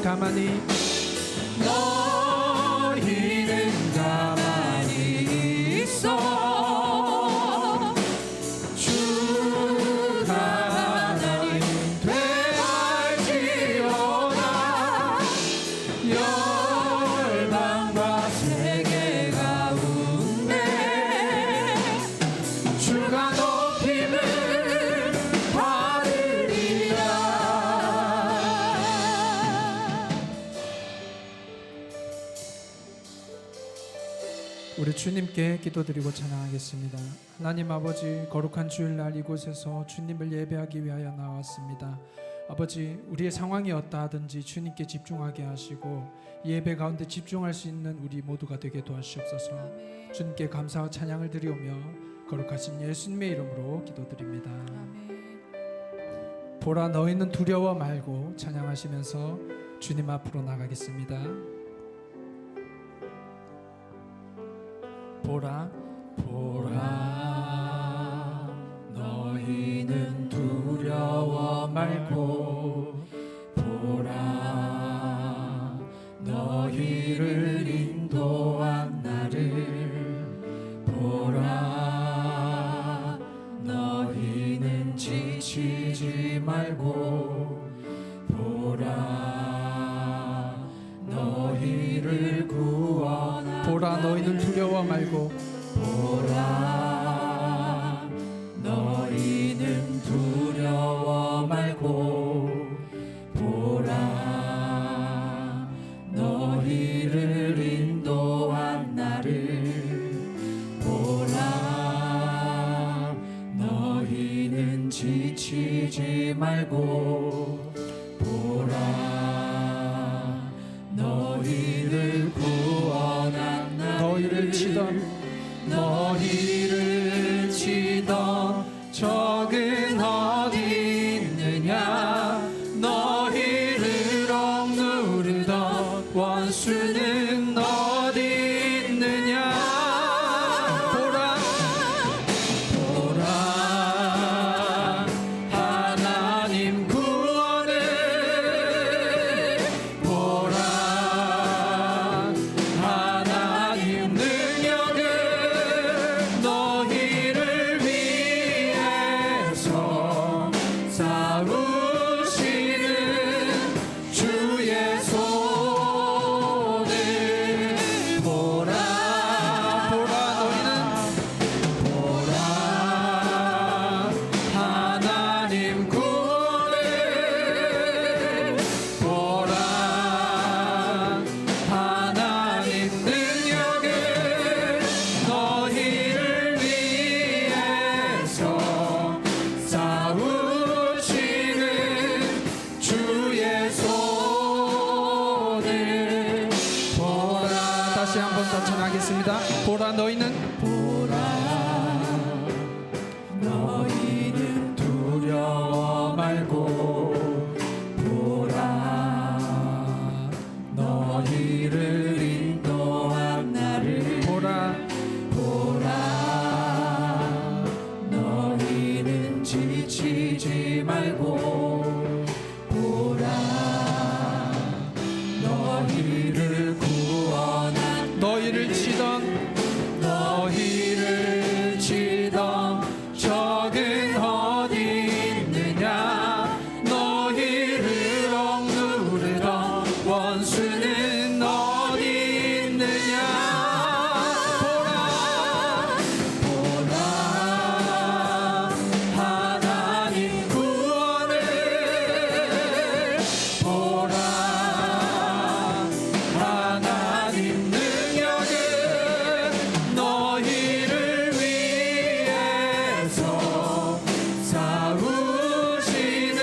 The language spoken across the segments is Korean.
가만히 너희는 가만히 있어 주가 하나님 되갈지어다 열방과 세계 가운데 주가 높임을 받으리라. 우리 주님께 기도드리고 찬양하겠습니다. 하나님 아버지, 거룩한 주일날 이곳에서 주님을 예배하기 위하여 나왔습니다. 아버지, 우리의 상황이 어떠하든지 주님께 집중하게 하시고 예배 가운데 집중할 수 있는 우리 모두가 되게 도와주시옵소서. 주님께 감사와 찬양을 드리오며 거룩하신 예수님의 이름으로 기도드립니다. 보라, 너희는 두려워 말고 찬양하시면서 주님 앞으로 나가겠습니다. 보라, 보라, 너희는 두려워 말고 보라, 너희를 인도한 나를 보라, 너희는 지치지 말고 보라, 너희를 구원하라. 보라, 너희는 두려워 말고 보라, 너희는 두려워 말고 보라, 너희를 인도한 나를 보라, 너희는 지치지 말고 보라, 너희를 구원한 나를. 너희를 치던 적은 어디 있느냐, 너희를 억누르던 원수는 어디 있느냐. 보라, 보라, 하나님 구원을 보라, 하나님 능력을 너희를 위해서 싸우시는 주의 손을 보라. 보라, 너희는 보라, 하나님 구원을 보라, 하나님 능력을 너희를 위해서 싸우시는 주의 손을 보라. 다시 한 번 더 전하겠습니다. 보라, 너희는 너희는 두려워 말고 보라, 너희를 인도한 나를 보라, 보라, 너희는 지치지 말고 보라, 너희를 구원한 너희를 치던 적은 어디 있느냐, 너희를 억누르던 원수는 어디 있느냐. 보라, 보라, 하나님 구원을 보라, 하나님 능력을 너희를 위해서 싸우시는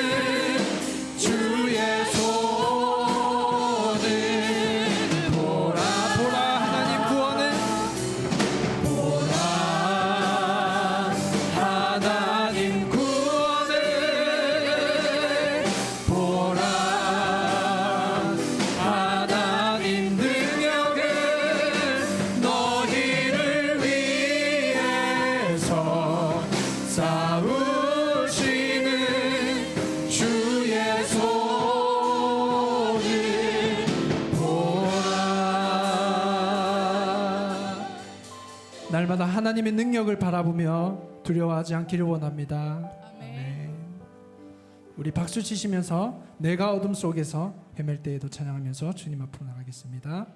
주의 손을 날마다 하나님의 능력을 바라보며 두려워하지 않기를 원합니다. 아멘. 우리 박수 치시면서 내가 어둠 속에서 헤맬 때에도 찬양하면서 주님 앞으로 나가겠습니다.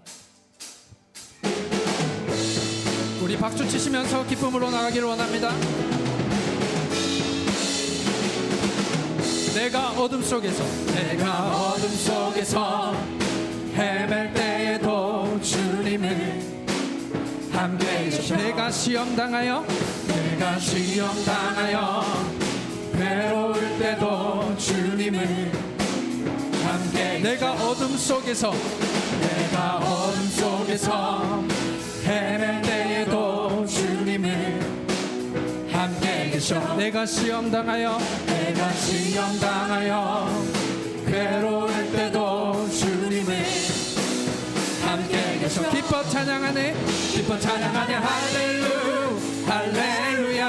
우리 박수 치시면서 기쁨으로 나가기를 원합니다. 내가 어둠 속에서 헤맬 때에도 주님을 함께 계셔. 내가 시험 당하여 괴로울 때도 주님을 함께. 내가 어둠 속에서 헤맬 때에도 주님을 함께 계셔. 내가 시험 당하여 괴로울 때도 주님을 함께 계셔. 기뻐 찬양하네 할렐루야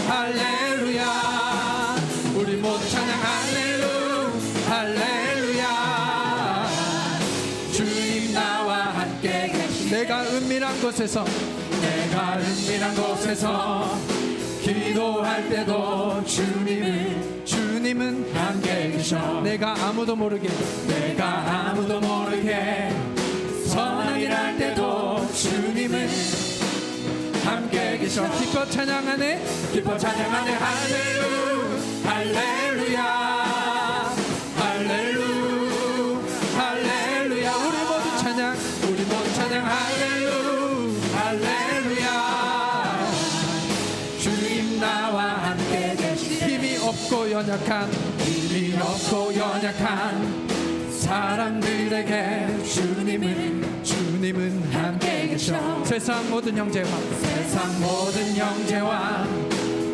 할렐루야. 우리 모두 찬양 할렐루야. 주님 나와 함께 계시. 내가 은밀한 곳에서 기도할 때도 주님은 함께 계셔. 내가 아무도 모르게 선한 일 할 때도 주님은 함께 계셔. 기뻐 찬양하네 할렐루야 할렐루야. 우리 모두 찬양 할렐루야. 주님 나와 함께 계시. 힘이 없고 연약한 사람들에게 주님은 함께 계셔. 세상 모든 형제와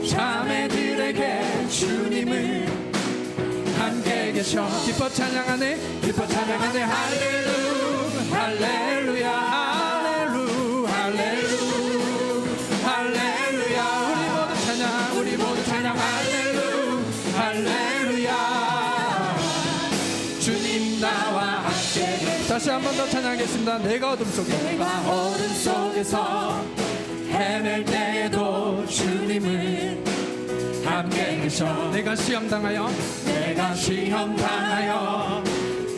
자매들에게 주님은 함께 계셔. 기뻐 찬양하네 할렐루야 할렐루야. 우리 모두 찬양 할렐루야. 주님 나와 함께. 다시 한 번 더 찬양하겠습니다. 내가 어둠 속에서 헤맬 때에도 주님을 함께 계셔. 내가 시험 당하여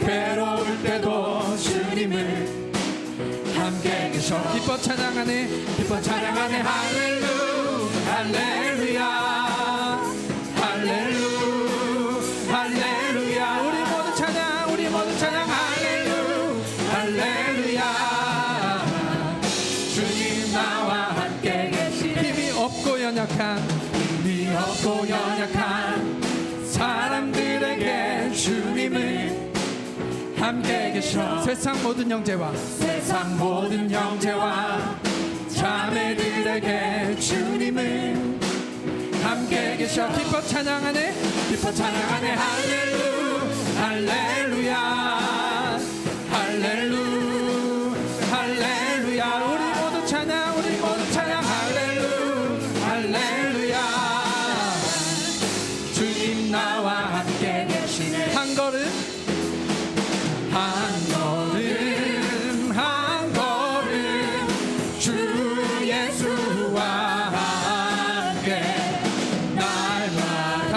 괴로울 때도 주님을 함께 계셔. 기뻐 찬양하네 할렐루야 할렐루야. 우리 모두 찬양 할렐루야. 주님 나와 함께 계시. 힘이 없고 연약한 사람들에게 주님을 함께 계셔. 세상 모든 형제와 자매들에게 주님을 함께 계셔. 기뻐 찬양하네 할렐루야 할렐루야. 우리 모두 찬양 할렐루야. 주님 나와 함께 계시네. 한 걸음 주 예수와 함께 날마다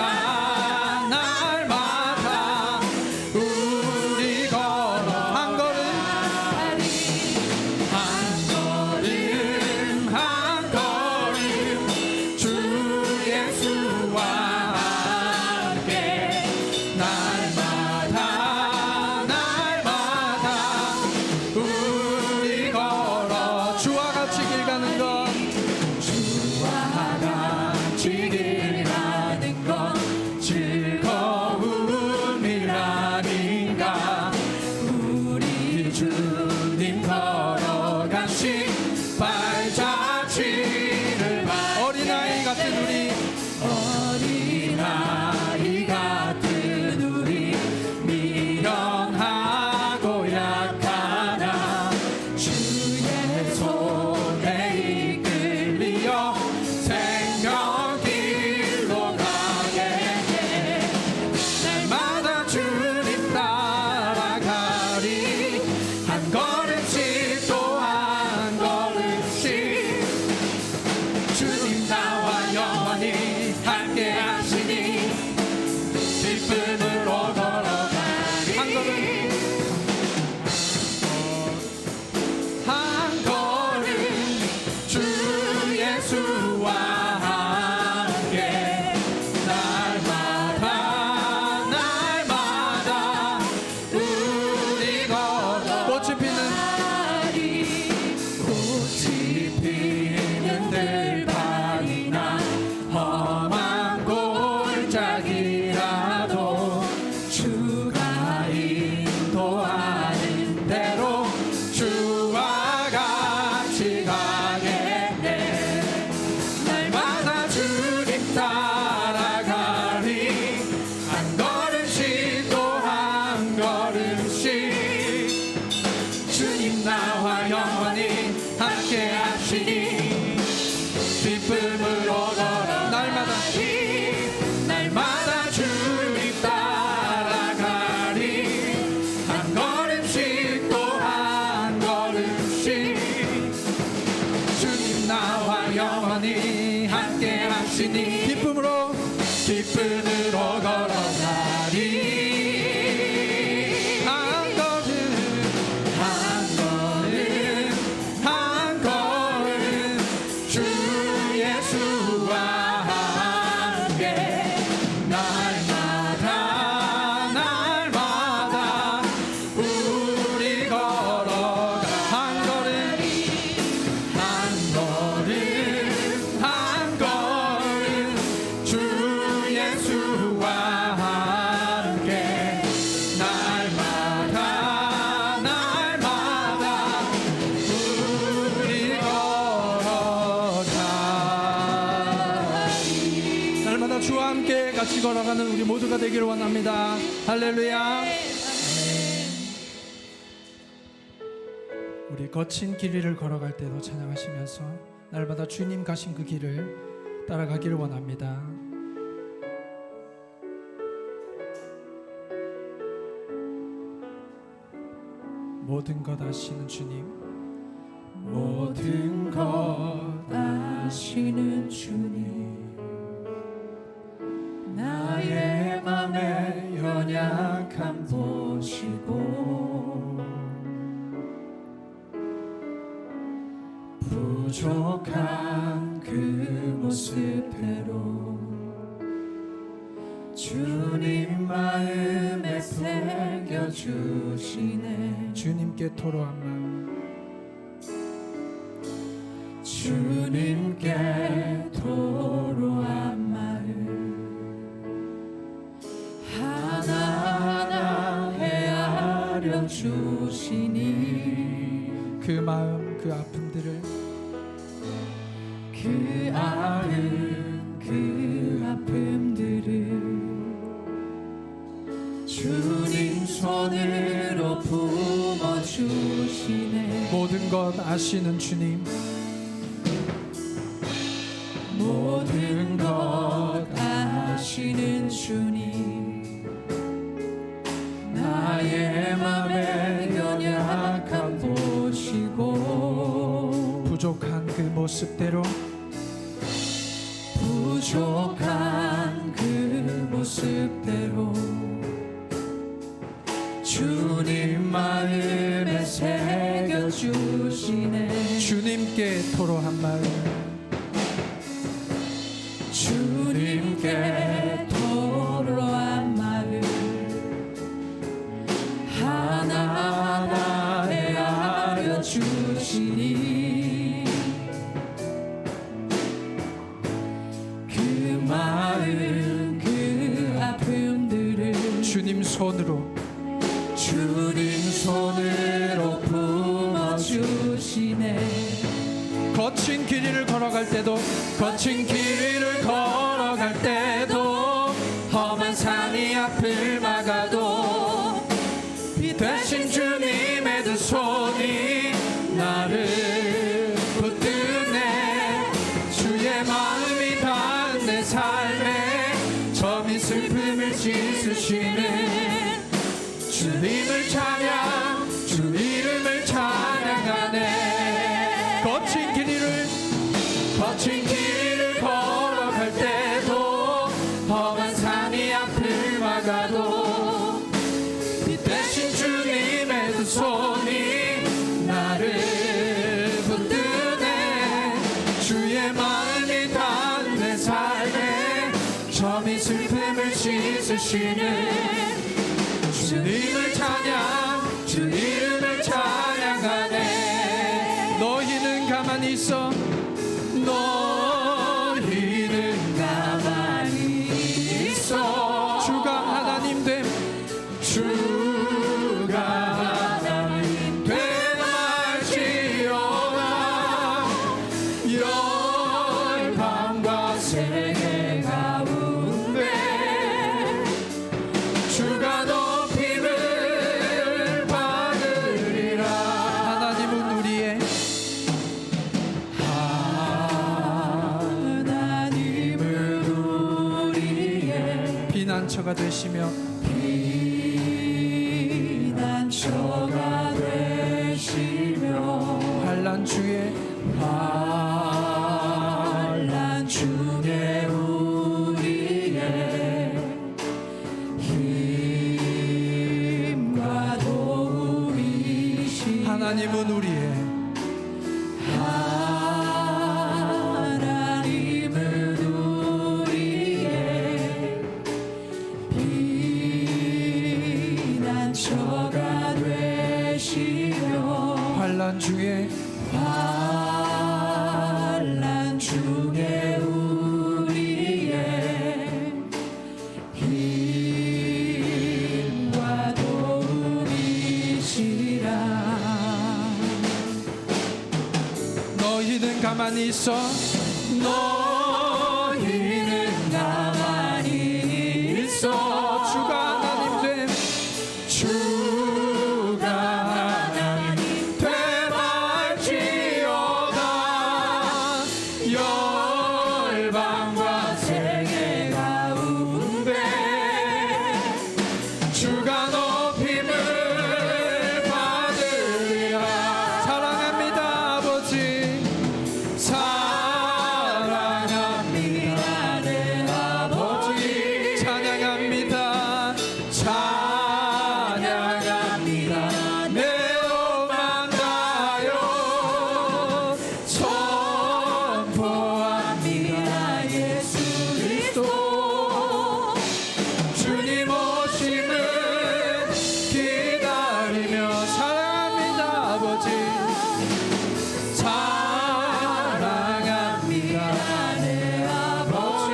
걸어가는 우리 모두가 되기를 원합니다. 할렐루야. 우리 거친 길 위를 걸어갈 때도 찬양하시면서 날마다 주님 가신 그 길을 따라가기를 원합니다. 모든 것 아시는 주님, 모든 것 아시는 주님, 나의 맘의 연약함 보시고 부족한 그 모습대로 주님 마음에 새겨주시네. 주님께 토로한 마음, 주님께 토로한 마음 하나하나 헤아려 주시니 그 마음, 그 아픔들을 그 아픔들을 주님 손으로 품어주시네. 모든 것 아시는 주님, 모든 것 아시는 주님, 나의 맘의 연약함 보시고 부족한 그 모습대로 부족한 그 모습대로 주님 마음에 새겨주시네. 주님께 토로한 마음, 주님께 토로한 마음 하나하나 헤아려 주시니 그 마음 그 아픔들을 주님 손으로 품어주시네. 거친 길 위를 걸어갈 때도, 거친 길 위를 걸어갈 때도, 험한 산이 앞을 막아도 이 대신 주님의 두 손이 나를 붙드네. 주의 마음이 닿은 내 삶에 점이 슬픔을 씻으시는 주님을 찬양, 주 이름을 찬양하네. 거친 길 위를 걸어갈 때도, 험한 산이 앞을 막아도 이 대신 주님의 두 손이 나를 붙드네. 주의 마음이 닿은 내 삶에 점이 슬픔을 씻으시는 주님을 찬양, 주 이름을 찬양하네. 너희는 가만히 있어, 너희는 가만히 있어. 주가 하나님 됨, 주가 하나님 되날지어다. 열방과 세계 가운데 주가 높임을 받으리라. 하나님은 우리의 피난처가 되시며 피난처가 되시며 환난 중에 우리의 힘과 도움이시. 하나님은 우리의 피난처가 되시며 환난 중에 우리의 힘과 도움이시라. 너희는 가만히 있어, 너희는 가만히 주가 하나님 되말지어다. 열방과 세계 가운데 주가 높임을 받으리라. 사랑합니다 아버지, 사랑합니다 내 아버지. 찬양합니다 찬양합니다 내 오만 다요. 선포합니다 예수 그리스도 주님 오심을 기다리며. 사랑합니다 아버지, 사랑합니다 내 아버지.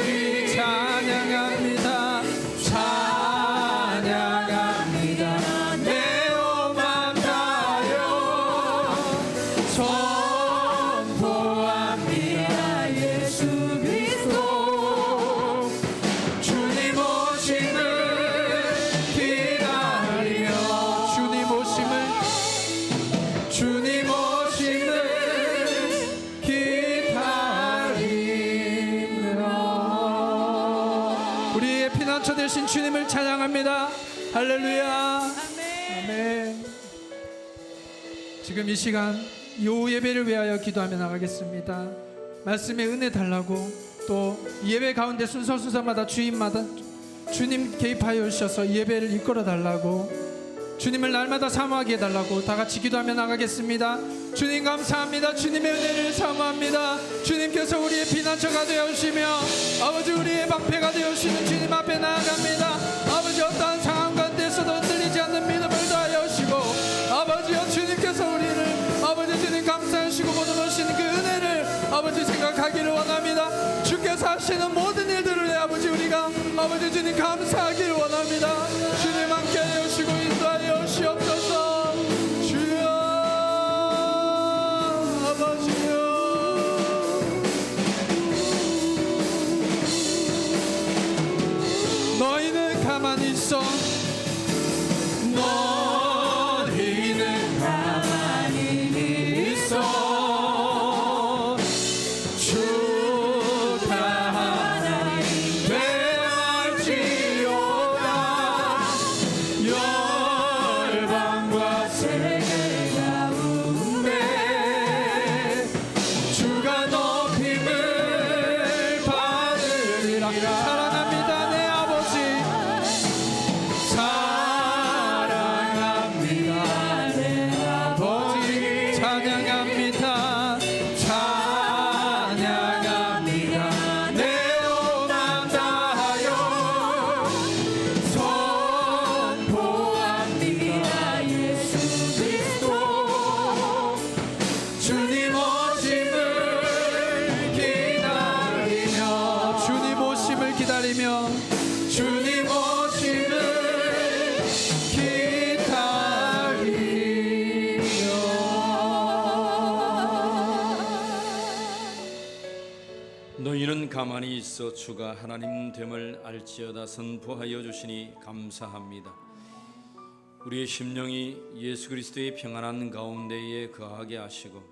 찬양합니다 찬양합니다 내 오만 다요. 선포합니다 예수 그리스도 주님 오심을 기다리며. 주님 오심을 기다리며. 우리의 피난처 되신 주님을 찬양합니다. 할렐루야. 아멘. 지금 이 시간 요 예배를 위하여 기도하며 나가겠습니다. 말씀의 은혜 달라고, 또 예배 가운데 순서마다 주인마다 주님 개입하여 주셔서 예배를 이끌어 달라고, 주님을 날마다 사모하게 해달라고 다 같이 기도하며 나가겠습니다. 주님 감사합니다. 주님의 은혜를 사모합니다. 주님께서 우리의 피난처가 되어주시며 아버지 우리의 방패가 되어주시는 주님 앞에 나아갑니다. 아버지 어떠한 상황 가운데서도 흔들리지 않는 믿음을 더하여 주시고, 아버지여 주님께서 우리를 아버지 주님 감싸주시고 보듬으시는 그 은혜를 아버지 생각하기를 원합니다. 주께서 하시는 모든 일들을 내 아버지 우리가 아버지 주님 감사하기를 원합니다. 주님 함께 하시고 인도하여 주옵소서. 주여 아버지여. 너희는 가만히 있어. 너희는 가만히 있어. 주가 하나님 되어지오다. 열방과 세계 가운데 주가 높임을 받으리라. 사랑합니다 내 아버지, 사랑합니다 내 아버지. 찬양합니다 찬양합니다 내 오만 다하여. 선포합니다 예수 그리스도 주님 오심을 기다리며. 주님 오심을 기다리며. 주님 오심을 기다리며. 너희는 가만히 있어 주가 하나님 됨을 알지어다 선포하여 주시니 감사합니다. 우리의 심령이 예수 그리스도의 평안한 가운데에 거하게 하시고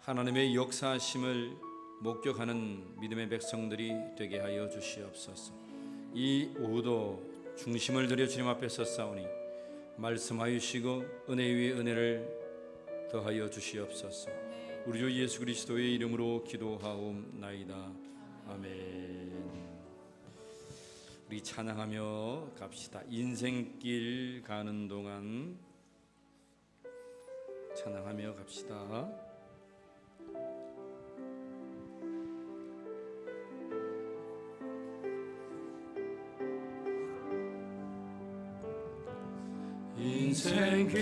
하나님의 역사하심을 목격하는 믿음의 백성들이 되게 하여 주시옵소서. 이 오후도 중심을 들여 주님 앞에 섰사오니 말씀하시고 은혜 위에 은혜를 더하여 주시옵소서. 우리 주 예수 그리스도의 이름으로 기도하옵나이다. 아멘. 우리 찬양하며 갑시다. 인생길 가는 동안 찬양하며 갑시다.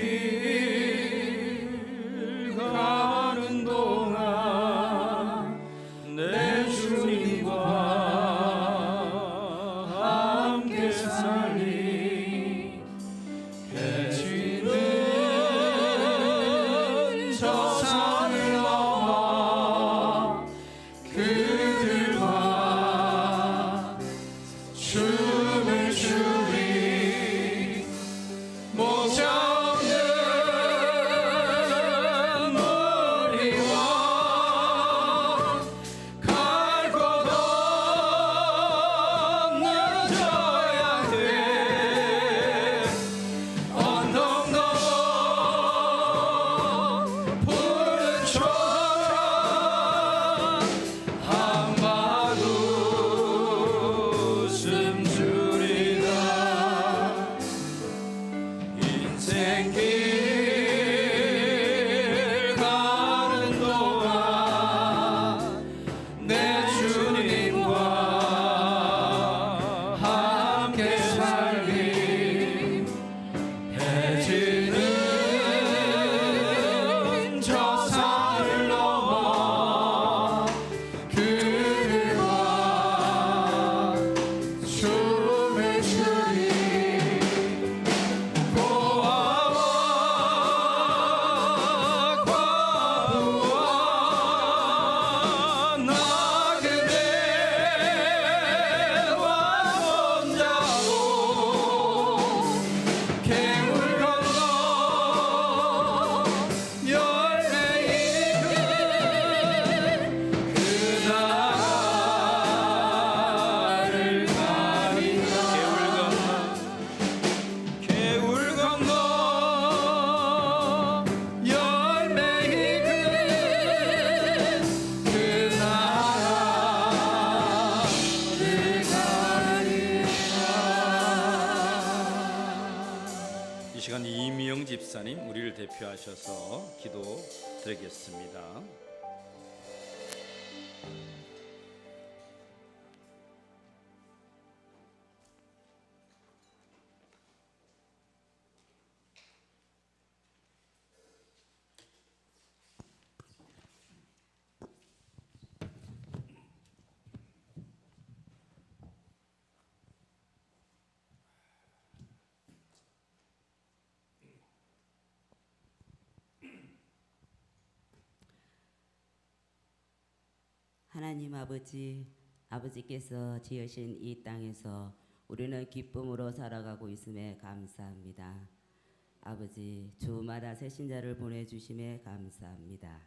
인생길 가는 동안 내 주님과 함께 살리. 해지는 저 산을 넘어 그들과 춤을 추리. 인생 길 가는 동안 내 주님과 함께 살리 해지는 저 산을 넘어 그와 춤을 추리 고아와 과부와 나 그대와 혼자고 개울 건너 열매 익은 그 나라를 가리라 개울 건너 열매 익은 그 나라를 가리라. 이 시간 이미영 집사님 우리를 대표하셔서 기도 드리겠습니다. 하나님 아버지께서 지으신 이 땅에서 우리는 기쁨으로 살아가고 있음에 감사합니다. 아버지, 주마다 새신자를 보내주심에 감사합니다.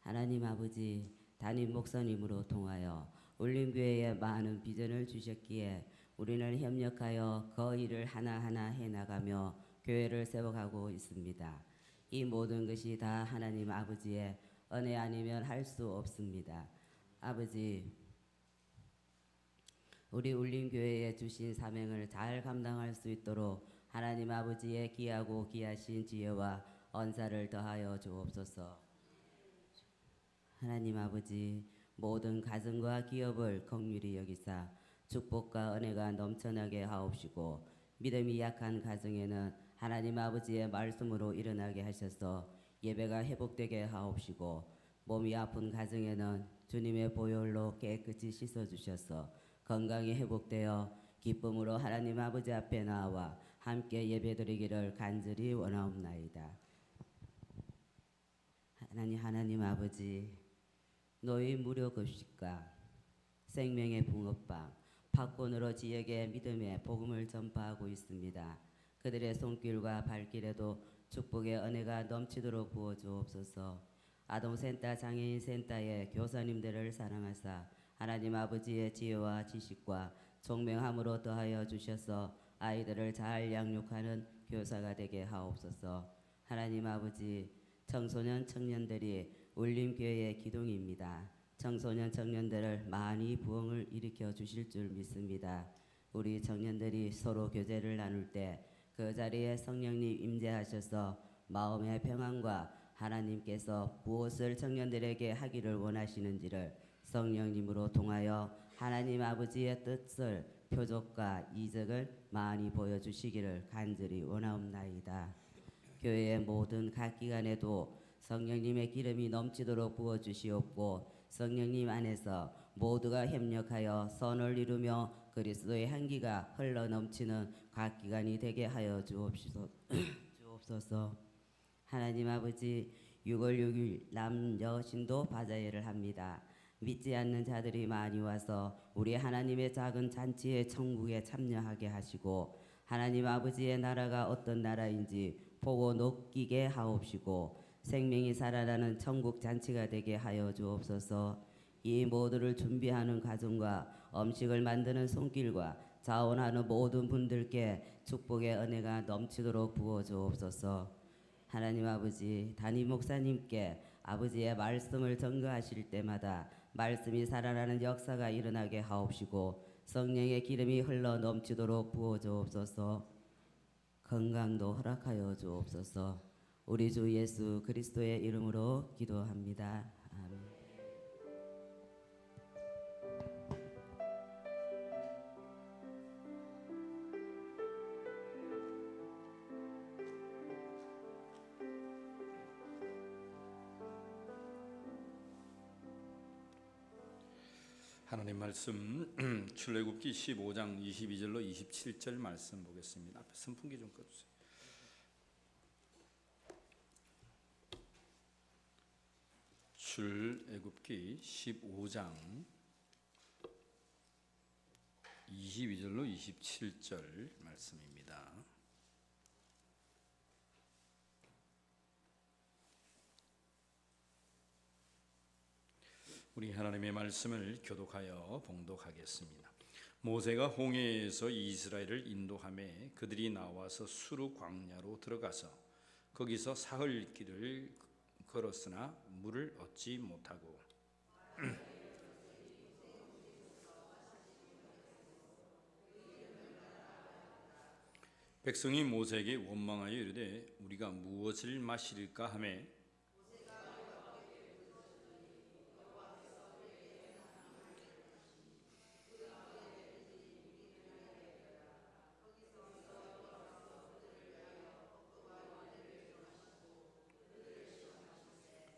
하나님 아버지, 담임 목사님으로 통하여 울림교회에 많은 비전을 주셨기에 우리는 협력하여 그 일을 하나하나 해나가며 교회를 세워가고 있습니다. 이 모든 것이 다 하나님 아버지의 은혜 아니면 할 수 없습니다. 아버지, 우리 울림교회에 주신 사명을 잘 감당할 수 있도록 하나님 아버지의 귀하고 귀하신 지혜와 언사를 더하여 주옵소서. 하나님 아버지, 모든 가정과 기업을 긍휼히 여기사 축복과 은혜가 넘쳐나게 하옵시고 믿음이 약한 가정에는 하나님 아버지의 말씀으로 일어나게 하셔서 예배가 회복되게 하옵시고 몸이 아픈 가정에는 주님의 보혈로 깨끗이 씻어주셔서 건강이 회복되어 기쁨으로 하나님 아버지 앞에 나와 함께 예배드리기를 간절히 원하옵나이다. 하나님 아버지, 노인 무료급식과 생명의 붕어빵 팝콘으로 지역의 믿음의 복음을 전파하고 있습니다. 그들의 손길과 발길에도 축복의 은혜가 넘치도록 부어주옵소서. 아동센터 장애인센터의 교사님들을 사랑하사 하나님 아버지의 지혜와 지식과 총명함으로 더하여 주셔서 아이들을 잘 양육하는 교사가 되게 하옵소서. 하나님 아버지, 청소년 청년들이 울림교회의 기둥입니다. 청소년 청년들을 많이 부흥을 일으켜 주실 줄 믿습니다. 우리 청년들이 서로 교제를 나눌 때 그 자리에 성령님 임재하셔서 마음의 평안과 하나님께서 무엇을 청년들에게 하기를 원하시는지를 성령님으로 통하여 하나님 아버지의 뜻을 표적과 이적을 많이 보여주시기를 간절히 원하옵나이다. 교회의 모든 각 기관에도 성령님의 기름이 넘치도록 부어주시옵고 성령님 안에서 모두가 협력하여 선을 이루며 그리스도의 향기가 흘러넘치는 각 기관이 되게 하여 주옵소서. 하나님 아버지, 6월 6일 남녀 신도 바자회를 합니다. 믿지 않는 자들이 많이 와서 우리 하나님의 작은 잔치의 천국에 참여하게 하시고 하나님 아버지의 나라가 어떤 나라인지 보고 느끼게 하옵시고 생명이 살아나는 천국 잔치가 되게 하여 주옵소서. 이 모두를 준비하는 가정과 음식을 만드는 손길과 자원하는 모든 분들께 축복의 은혜가 넘치도록 부어 주옵소서. 하나님 아버지, 담임 목사님께 아버지의 말씀을 전가하실 때마다 말씀이 살아나는 역사가 일어나게 하옵시고 성령의 기름이 흘러 넘치도록 부어 주옵소서. 건강도 허락하여 주옵소서. 우리 주 예수 그리스도의 이름으로 기도합니다. 아멘. 하나님 말씀 출애굽기 15장 22절로 27절 말씀 보겠습니다. 앞에 선풍기 좀 꺼주세요. 출애굽기 15장 22절로 27절 말씀입니다. 우리 하나님의 말씀을 교독하여 봉독하겠습니다. 모세가 홍해에서 이스라엘을 인도하매 그들이 나와서 수르 광야로 들어가서 거기서 사흘 길을 걸었으나 물을 얻지 못하고 백성이 모세에게 원망하여 이르되 우리가 무엇을 마시릴까 하매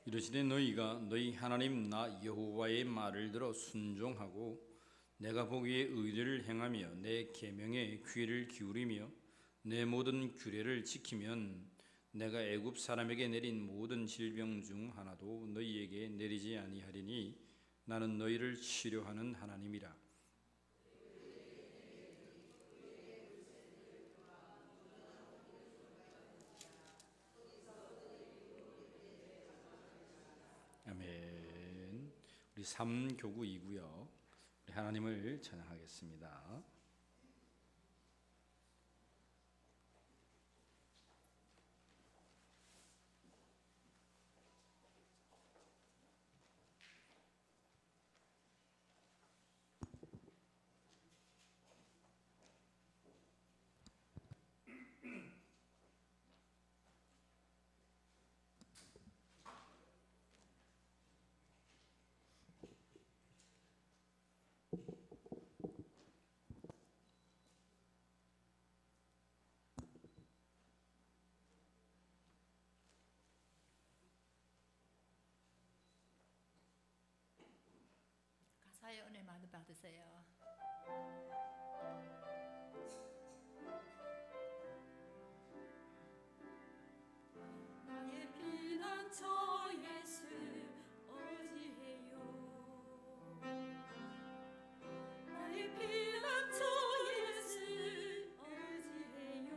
이르시되 너희가 너희 하나님 나 여호와의 말을 들어 순종하고 내가 보기에 의를 행하며 내 계명에 귀를 기울이며 내 모든 규례를 지키면 내가 애굽 사람에게 내린 모든 질병 중 하나도 너희에게 내리지 아니하리니 나는 너희를 치료하는 하나님이라. 아멘. 우리 3교구이고요. 우리 하나님을 찬양하겠습니다. 가사의 은혜 많이 받으세요. 나의 피난처 예수 어디해요. 나의 피난처 예수 어디해요.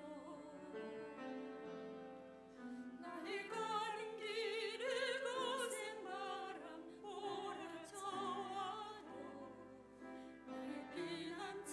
나의 가는 길을 고생 바람 몰아쳐와도 나의 피난처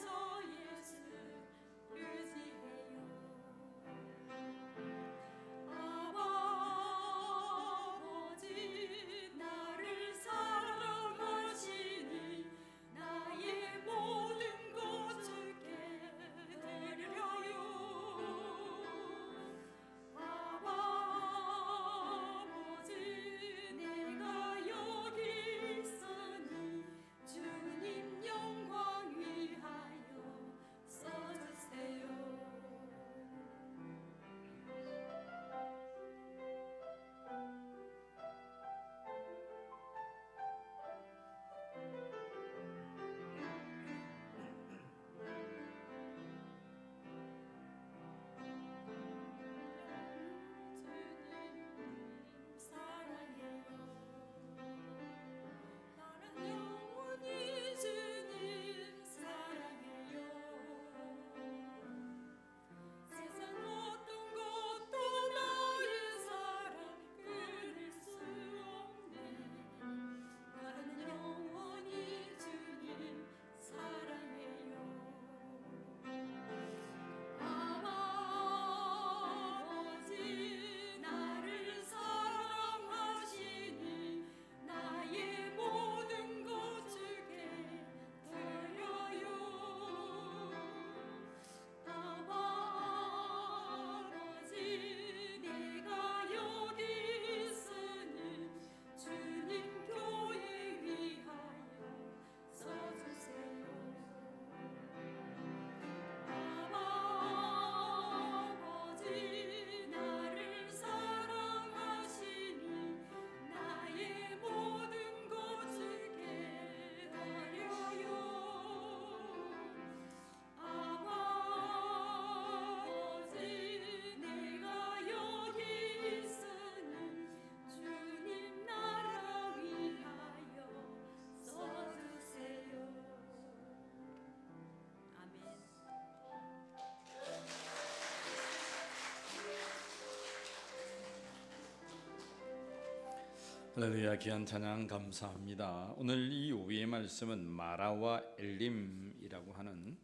할렐루야, 귀한 찬양 감사합니다. 오늘 이 오후의 말씀은 마라와 엘림이라고 하는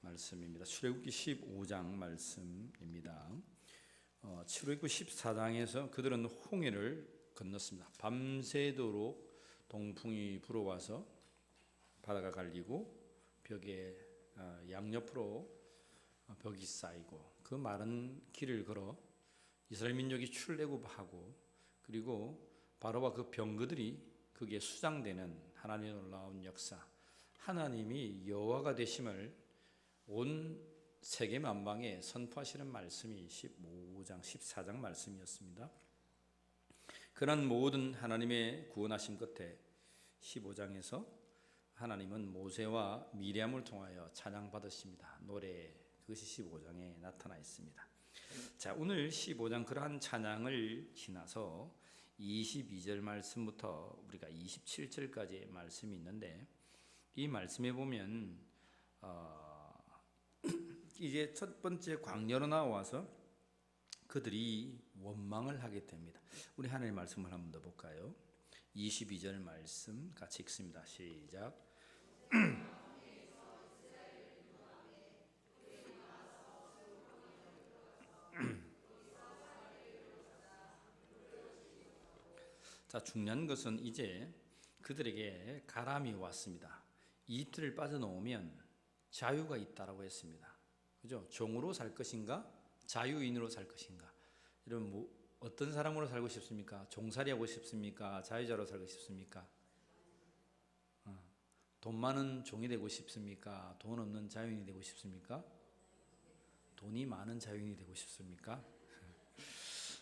말씀입니다. 출애굽기 15장 말씀입니다. 출애굽기 14장에서 그들은 홍해를 건넜습니다. 밤새도록 동풍이 불어와서 바다가 갈리고 벽에 양옆으로 벽이 쌓이고 그 마른 길을 걸어 이스라엘 민족이 출애굽하고 그리고 바로와 그 병거들이 거기에 수장되는 하나님의 놀라운 역사, 하나님이 여호와가 되심을 온 세계 만방에 선포하시는 말씀이 15장 14장 말씀이었습니다. 그런 모든 하나님의 구원하심 끝에 15장에서 하나님은 모세와 미리암을 통하여 찬양받으십니다. 노래, 그것이 15장에 나타나 있습니다. 자, 오늘 15장 그러한 찬양을 지나서 22절 말씀부터 우리가 27절까지의 말씀이 있는데, 이 말씀에 보면 이제 첫 번째 광야로 나와서 그들이 원망을 하게 됩니다. 우리 하나님의 말씀을 한번 더 볼까요? 22절 말씀 같이 읽습니다. 시작. 자, 중요한 것은 이제 그들에게 가람이 왔습니다. 이틀을 빠져나오면 자유가 있다라고 했습니다. 그죠? 종으로 살 것인가? 자유인으로 살 것인가? 여러분, 어떤 사람으로 살고 싶습니까? 종살이 하고 싶습니까? 자유자로 살고 싶습니까? 돈 많은 종이 되고 싶습니까? 돈 없는 자유인이 되고 싶습니까? 돈이 많은 자유인이 되고 싶습니까?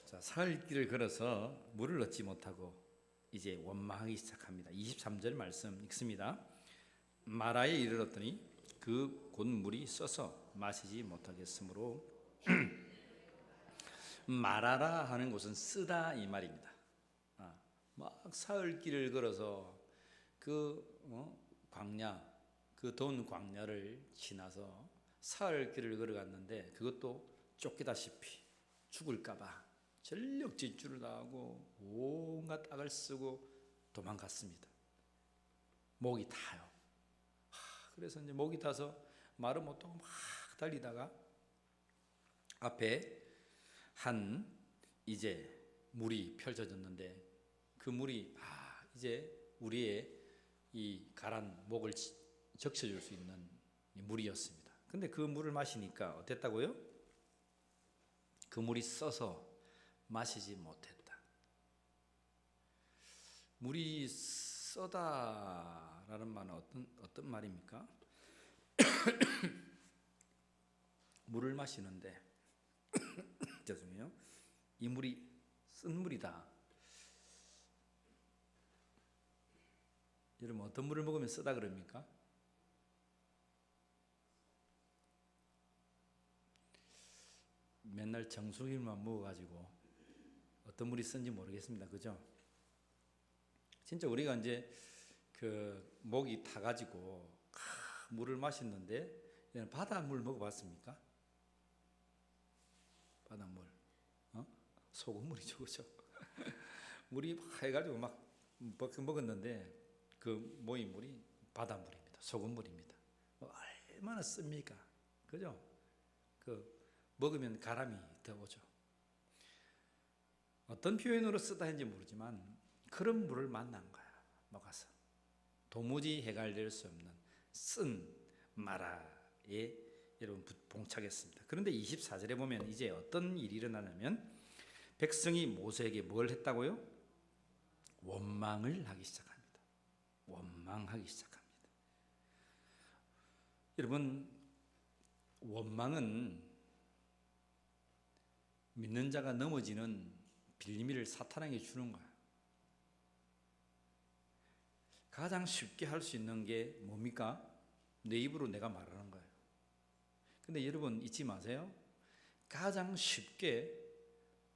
자, 사흘 길을 걸어서 물을 얻지 못하고 이제 원망하기 시작합니다. 23절 말씀 읽습니다. 마라에 이르렀더니 그 곧 물이 써서 마시지 못하겠으므로 마라라 하는 곳은 쓰다 이 말입니다. 막 사흘 길을 걸어서 그 광야, 그 더운 광야를 지나서 사흘 길을 걸어갔는데 그것도 쫓기다시피 죽을까봐 전력 질주를 당하고 온갖 악을 쓰고 도망갔습니다. 목이 타요. 그래서 이제 목이 타서 말을 못하고 막 달리다가 앞에 한 이제 물이 펼쳐졌는데 그 물이 이제 우리의 이 가란 목을 적셔줄 수 있는 물이었습니다. 근데 그 물을 마시니까 어땠다고요? 그 물이 써서 마시지 못했다. 물이 써다라는 말은 어떤 말입니까? 물을 마시는데 죄송해요. 이 물이 쓴 물이다. 여러분, 어떤 물을 먹으면 쓰다 그럽니까? 맨날 정수기만 먹어가지고 어떤 물이 쓴지 모르겠습니다. 그죠? 진짜 우리가 이제 그 목이 타가지고 물을 마셨는데 바닷물 먹어봤습니까? 바닷물, 소금물이죠, 그죠? 물이 막 해가지고 막 먹었는데 그 모인 물이 바닷물입니다. 소금물입니다. 얼마나 씁니까? 그죠? 그 먹으면 가람이 더 오죠. 어떤 표현으로 쓰다 했는지 모르지만 그런 물을 만난 거야. 먹어서 도무지 해결될 수 없는 쓴 마라에 여러분 봉착했습니다. 그런데 24절에 보면 이제 어떤 일이 일어나냐면 백성이 모세에게 뭘 했다고요? 원망을 하기 시작합니다. 원망하기 시작합니다. 여러분, 원망은 믿는 자가 넘어지는 빌미를 사탄에게 주는 거야. 가장 쉽게 할 수 있는 게 뭡니까? 내 입으로 내가 말하는 거예요. 근데 여러분 잊지 마세요. 가장 쉽게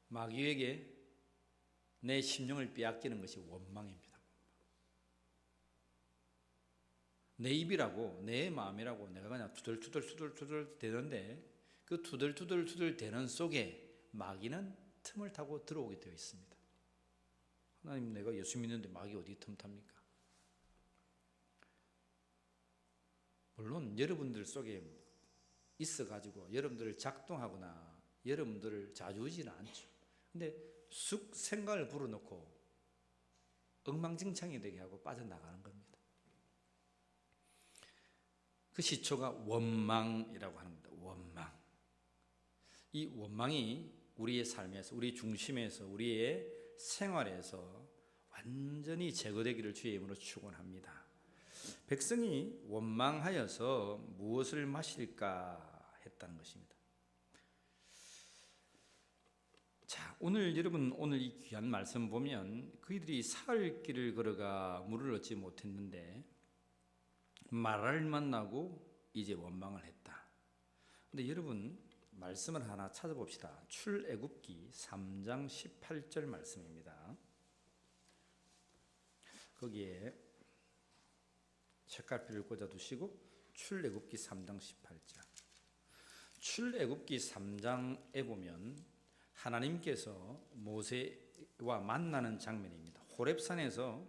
마귀에게 내 심령을 빼앗기는 것이 원망입니다. 내 입이라고, 내 마음이라고 내가 그냥 투덜투덜 대는데 그 투덜투덜 대는 속에 마귀는 틈을 타고 들어오게 되어 있습니다. 하나님, 내가 예수 믿는데 마귀 어디 틈탑니까? 물론 여러분들 속에 있어가지고 여러분들을 작동하거나 여러분들을 좌지우지는 않죠. 근데 쑥 생각을 불어넣고 엉망진창이 되게 하고 빠져나가는 겁니다. 그 시초가 원망이라고 하는 겁니다. 원망. 이 원망이 우리의 삶에서, 우리 중심에서, 우리의 생활에서 완전히 제거되기를 주의 이름으로 축원합니다. 백성이 원망하여서 무엇을 마실까 했다는 것입니다. 자, 오늘 여러분, 오늘 이 귀한 말씀 보면 그들이 사흘 길을 걸어가 물을 얻지 못했는데 마라를 만나고 이제 원망을 했다. 근데 여러분, 말씀을 하나 찾아봅시다. 출애굽기 3장 18절 말씀입니다. 거기에 책갈피를 꽂아두시고 출애굽기 3장 18절. 출애굽기 3장에 보면 하나님께서 모세와 만나는 장면입니다. 호렙산에서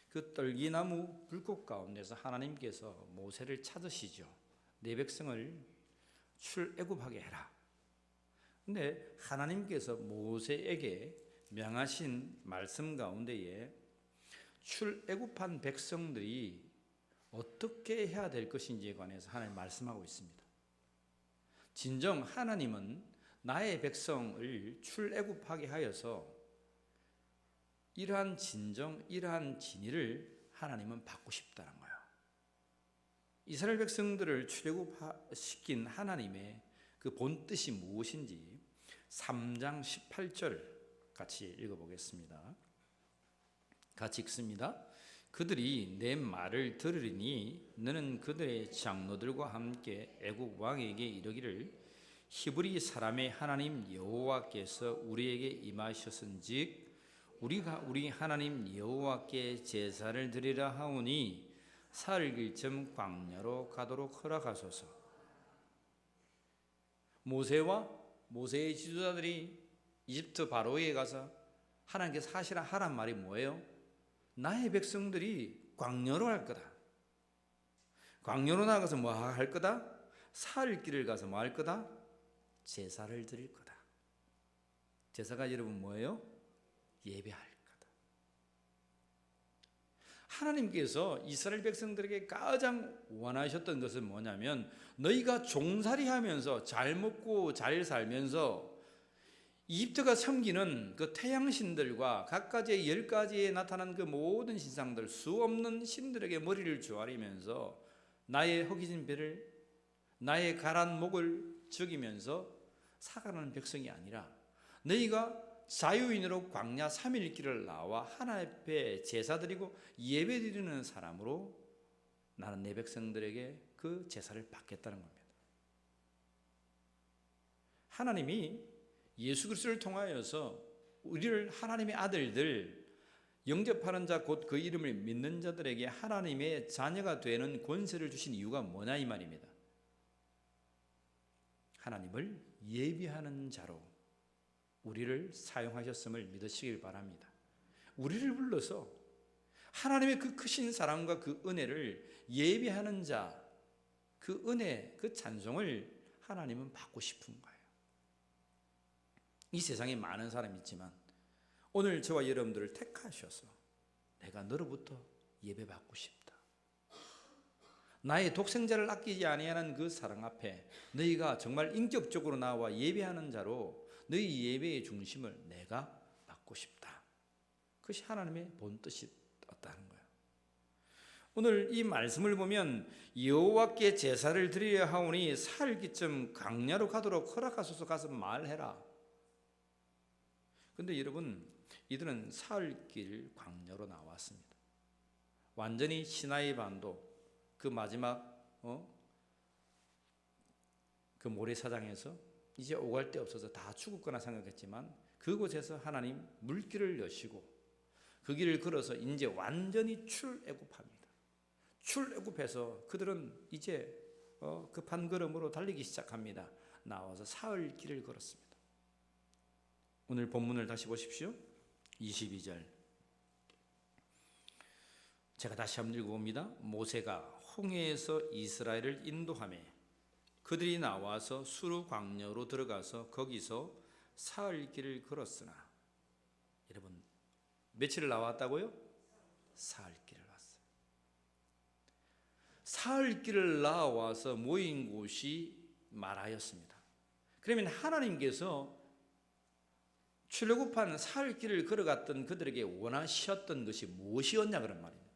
그 떨기나무 불꽃 가운데서 하나님께서 모세를 찾으시죠. 내 백성을 출애굽하게 해라. 근데 하나님께서 모세에게 명하신 말씀 가운데에 출애굽한 백성들이 어떻게 해야 될 것인지에 관해서 하나님 말씀하고 있습니다. 진정 하나님은 나의 백성을 출애굽하게 하여서 이러한 진정, 이러한 진리를 하나님은 받고 싶다는 거예요. 이스라엘 백성들을 출애굽시킨 하나님의 그 본뜻이 무엇인지 3장 18절 같이 읽어보겠습니다. 같이 읽습니다. 그들이 내 말을 들으리니 너는 그들의 장로들과 함께 애국 왕에게 이르기를 히브리 사람의 하나님 여호와께서 우리에게 임하셨은즉 우리가 우리 하나님 여호와께 제사를 드리라 하오니 사흘길쯤 광야로 가도록 허락하소서. 모세와 모세의 지도자들이 이집트 바로에 가서 하나님께서 하란 말이 뭐예요? 나의 백성들이 광야로 할 거다. 광야로 나가서 뭐 할 거다? 사흘길을 가서 뭐 할 거다? 제사를 드릴 거다. 제사가 여러분 뭐예요? 예배할 거다. 하나님께서 이스라엘 백성들에게 가장 원하셨던 것은 뭐냐면 너희가 종살이하면서 잘 먹고 잘 살면서 이집트가 섬기는 그 태양신들과 각가지의 10가지에 나타난 그 모든 신상들, 수 없는 신들에게 머리를 조아리면서 나의 허기진 배를, 나의 가란 목을 죽이면서 살아가는 백성이 아니라 너희가 자유인으로 광야 3일 길을 나와 하나님 앞에 제사드리고 예배드리는 사람으로 나는 내 백성들에게 그 제사를 받겠다는 겁니다. 하나님이 예수 그리스도를 통하여서 우리를 하나님의 아들들, 영접하는 자 곧 그 이름을 믿는 자들에게 하나님의 자녀가 되는 권세를 주신 이유가 뭐냐 이 말입니다. 하나님을 예비하는 자로 우리를 사용하셨음을 믿으시길 바랍니다. 우리를 불러서 하나님의 그 크신 사랑과 그 은혜를 예비하는 자, 그 은혜, 그 찬송을 하나님은 받고 싶은 거예요. 이 세상에 많은 사람이 있지만 오늘 저와 여러분들을 택하셔서 내가 너로부터 예배받고 싶다. 나의 독생자를 아끼지 아니하는 그 사랑 앞에 너희가 정말 인격적으로 나와 예배하는 자로 너희 예배의 중심을 내가 받고 싶다. 그것이 하나님의 본뜻이었다는 거예요. 오늘 이 말씀을 보면 여호와께 제사를 드려야 하오니 사흘기쯤 광야로 가도록 허락하소서. 가서 말해라. 근데 여러분, 이들은 사흘길 광야로 나왔습니다. 완전히 시나이 반도 그 마지막 그 모래사장에서 이제 오갈 데 없어서 다 죽었거나 생각했지만 그곳에서 하나님 물길을 여시고 그 길을 걸어서 이제 완전히 출애굽합니다. 출애굽해서 그들은 이제 급한 걸음으로 달리기 시작합니다. 나와서 사흘 길을 걸었습니다. 오늘 본문을 다시 보십시오. 22절 제가 다시 한번 읽어봅니다. 모세가 홍해에서 이스라엘을 인도하며 그들이 나와서 수르 광야로 들어가서 거기서 사흘 길을 걸었으나, 여러분 며칠을 나왔다고요? 사흘 길을 왔어요. 사흘 길을 나와서 모인 곳이 마라였습니다. 그러면 하나님께서 출애굽한 사흘 길을 걸어갔던 그들에게 원하셨던 것이 무엇이었냐 그런 말입니다.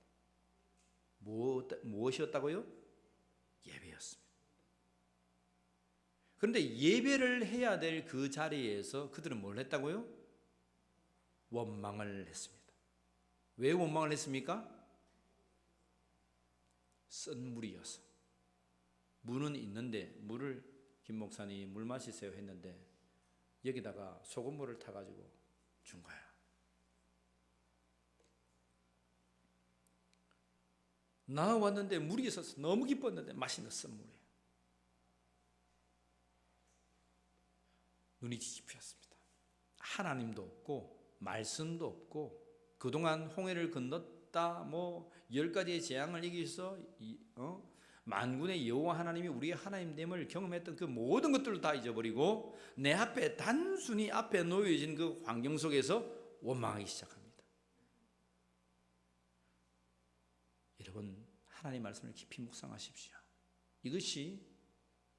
무엇이었다고요? 예배였습니다. 그런데 예배를 해야 될 그 자리에서 그들은 뭘 했다고요? 원망을 했습니다. 왜 원망을 했습니까? 쓴 물이어서. 물은 있는데 물을 김 목사님 물 마시세요 했는데 여기다가 소금물을 타가지고 준 거야. 나왔는데 물이 있어서 너무 기뻤는데 맛있는 쓴 물이에요. 눈이 뒤집혔습니다. 하나님도 없고 말씀도 없고 그동안 홍해를 건넜다 10가지의 재앙을 이기서 만군의 여호와 하나님이 우리의 하나님됨을 경험했던 그 모든 것들을 다 잊어버리고 내 앞에 단순히 앞에 놓여진 그 환경 속에서 원망하기 시작합니다. 여러분, 하나님 말씀을 깊이 묵상하십시오. 이것이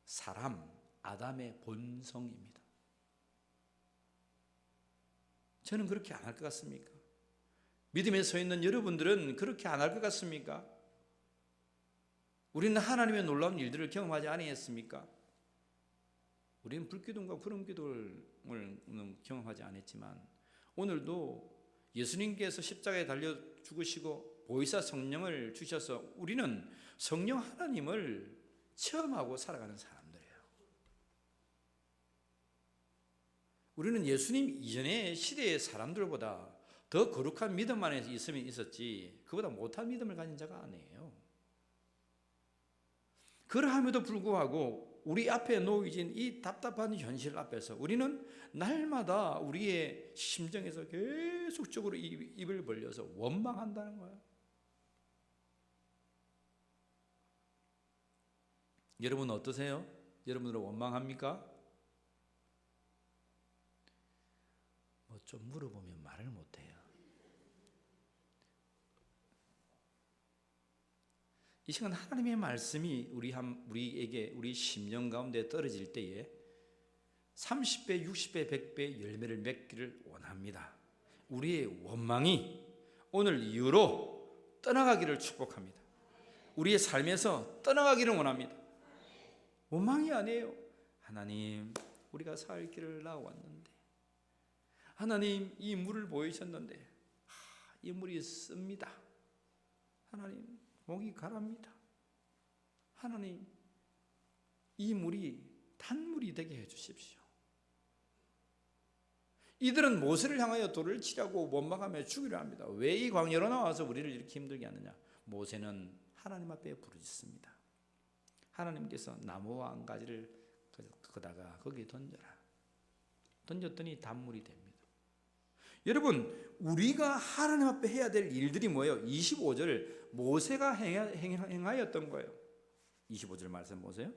사람 아담의 본성입니다. 저는 그렇게 안 할 것 같습니까? 믿음에 서 있는 여러분들은 그렇게 안 할 것 같습니까? 우리는 하나님의 놀라운 일들을 경험하지 아니했습니까? 우리는 불기둥과 구름기둥을 경험하지 않았지만 오늘도 예수님께서 십자가에 달려 죽으시고 보혜사 성령을 주셔서 우리는 성령 하나님을 체험하고 살아가는 사람들이에요. 우리는 예수님 이전의 시대의 사람들보다 더 거룩한 믿음 안에 있으면 있었지 그보다 못한 믿음을 가진 자가 아니에요. 그러함에도 불구하고 우리 앞에 놓여진 이 답답한 현실 앞에서 우리는 날마다 우리의 심정에서 계속적으로 입을 벌려서 원망한다는 거예요. 여러분 어떠세요? 여러분들은 원망합니까? 뭐 좀 물어보면 말을 못해요. 이 시간 하나님의 말씀이 우리에게 우리 심령 가운데 떨어질 때에 30배, 60배, 100배 열매를 맺기를 원합니다. 우리의 원망이 오늘 이후로 떠나가기를 축복합니다. 우리의 삶에서 떠나가기를 원합니다. 원망이 아니에요. 하나님, 우리가 살 길을 나왔는데 하나님, 이 물을 보이셨는데 이 물이 씁니다. 하나님, 목이 가랍니다. 하나님, 이 물이 단물이 되게 해주십시오. 이들은 모세를 향하여 돌을 치라고 원망하며 죽이려 합니다. 왜 이 광야로 나와서 우리를 이렇게 힘들게 하느냐? 모세는 하나님 앞에 부르짖습니다. 하나님께서 나무와 한 가지를 거다가 거기에 던져라. 던졌더니 단물이 됩니다. 여러분, 우리가 하나님 앞에 해야 될 일들이 뭐예요? 25절 모세가 행하였던 거예요. 25절 말씀 보세요.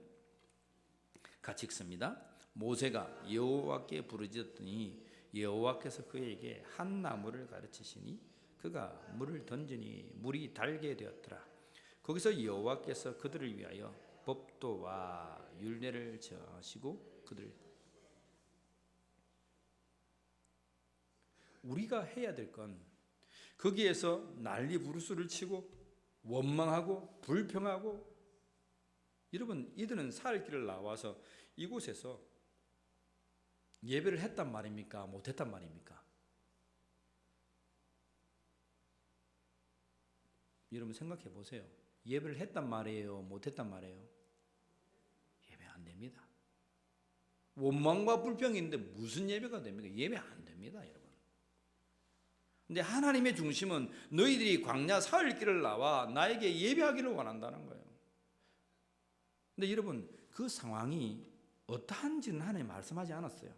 같이 읽습니다. 모세가 여호와께 부르짖었더니 여호와께서 그에게 한 나무를 가르치시니 그가 물을 던지니 물이 달게 되었더라. 거기서 여호와께서 그들을 위하여 법도와 율례를 정하시고 우리가 해야 될 건 거기에서 난리 부르스를 치고 원망하고 불평하고, 여러분 이들은 살 길을 나와서 이곳에서 예배를 했단 말입니까? 못했단 말입니까? 여러분 생각해 보세요. 예배를 했단 말이에요? 못했단 말이에요? 예배 안 됩니다. 원망과 불평인데 무슨 예배가 됩니까? 예배 안 됩니다, 여러분. 근데 하나님의 중심은 너희들이 광야 사흘 길을 나와 나에게 예배하기를 원한다는 거예요. 근데 여러분 그 상황이 어떠한지는 하나님 말씀하지 않았어요.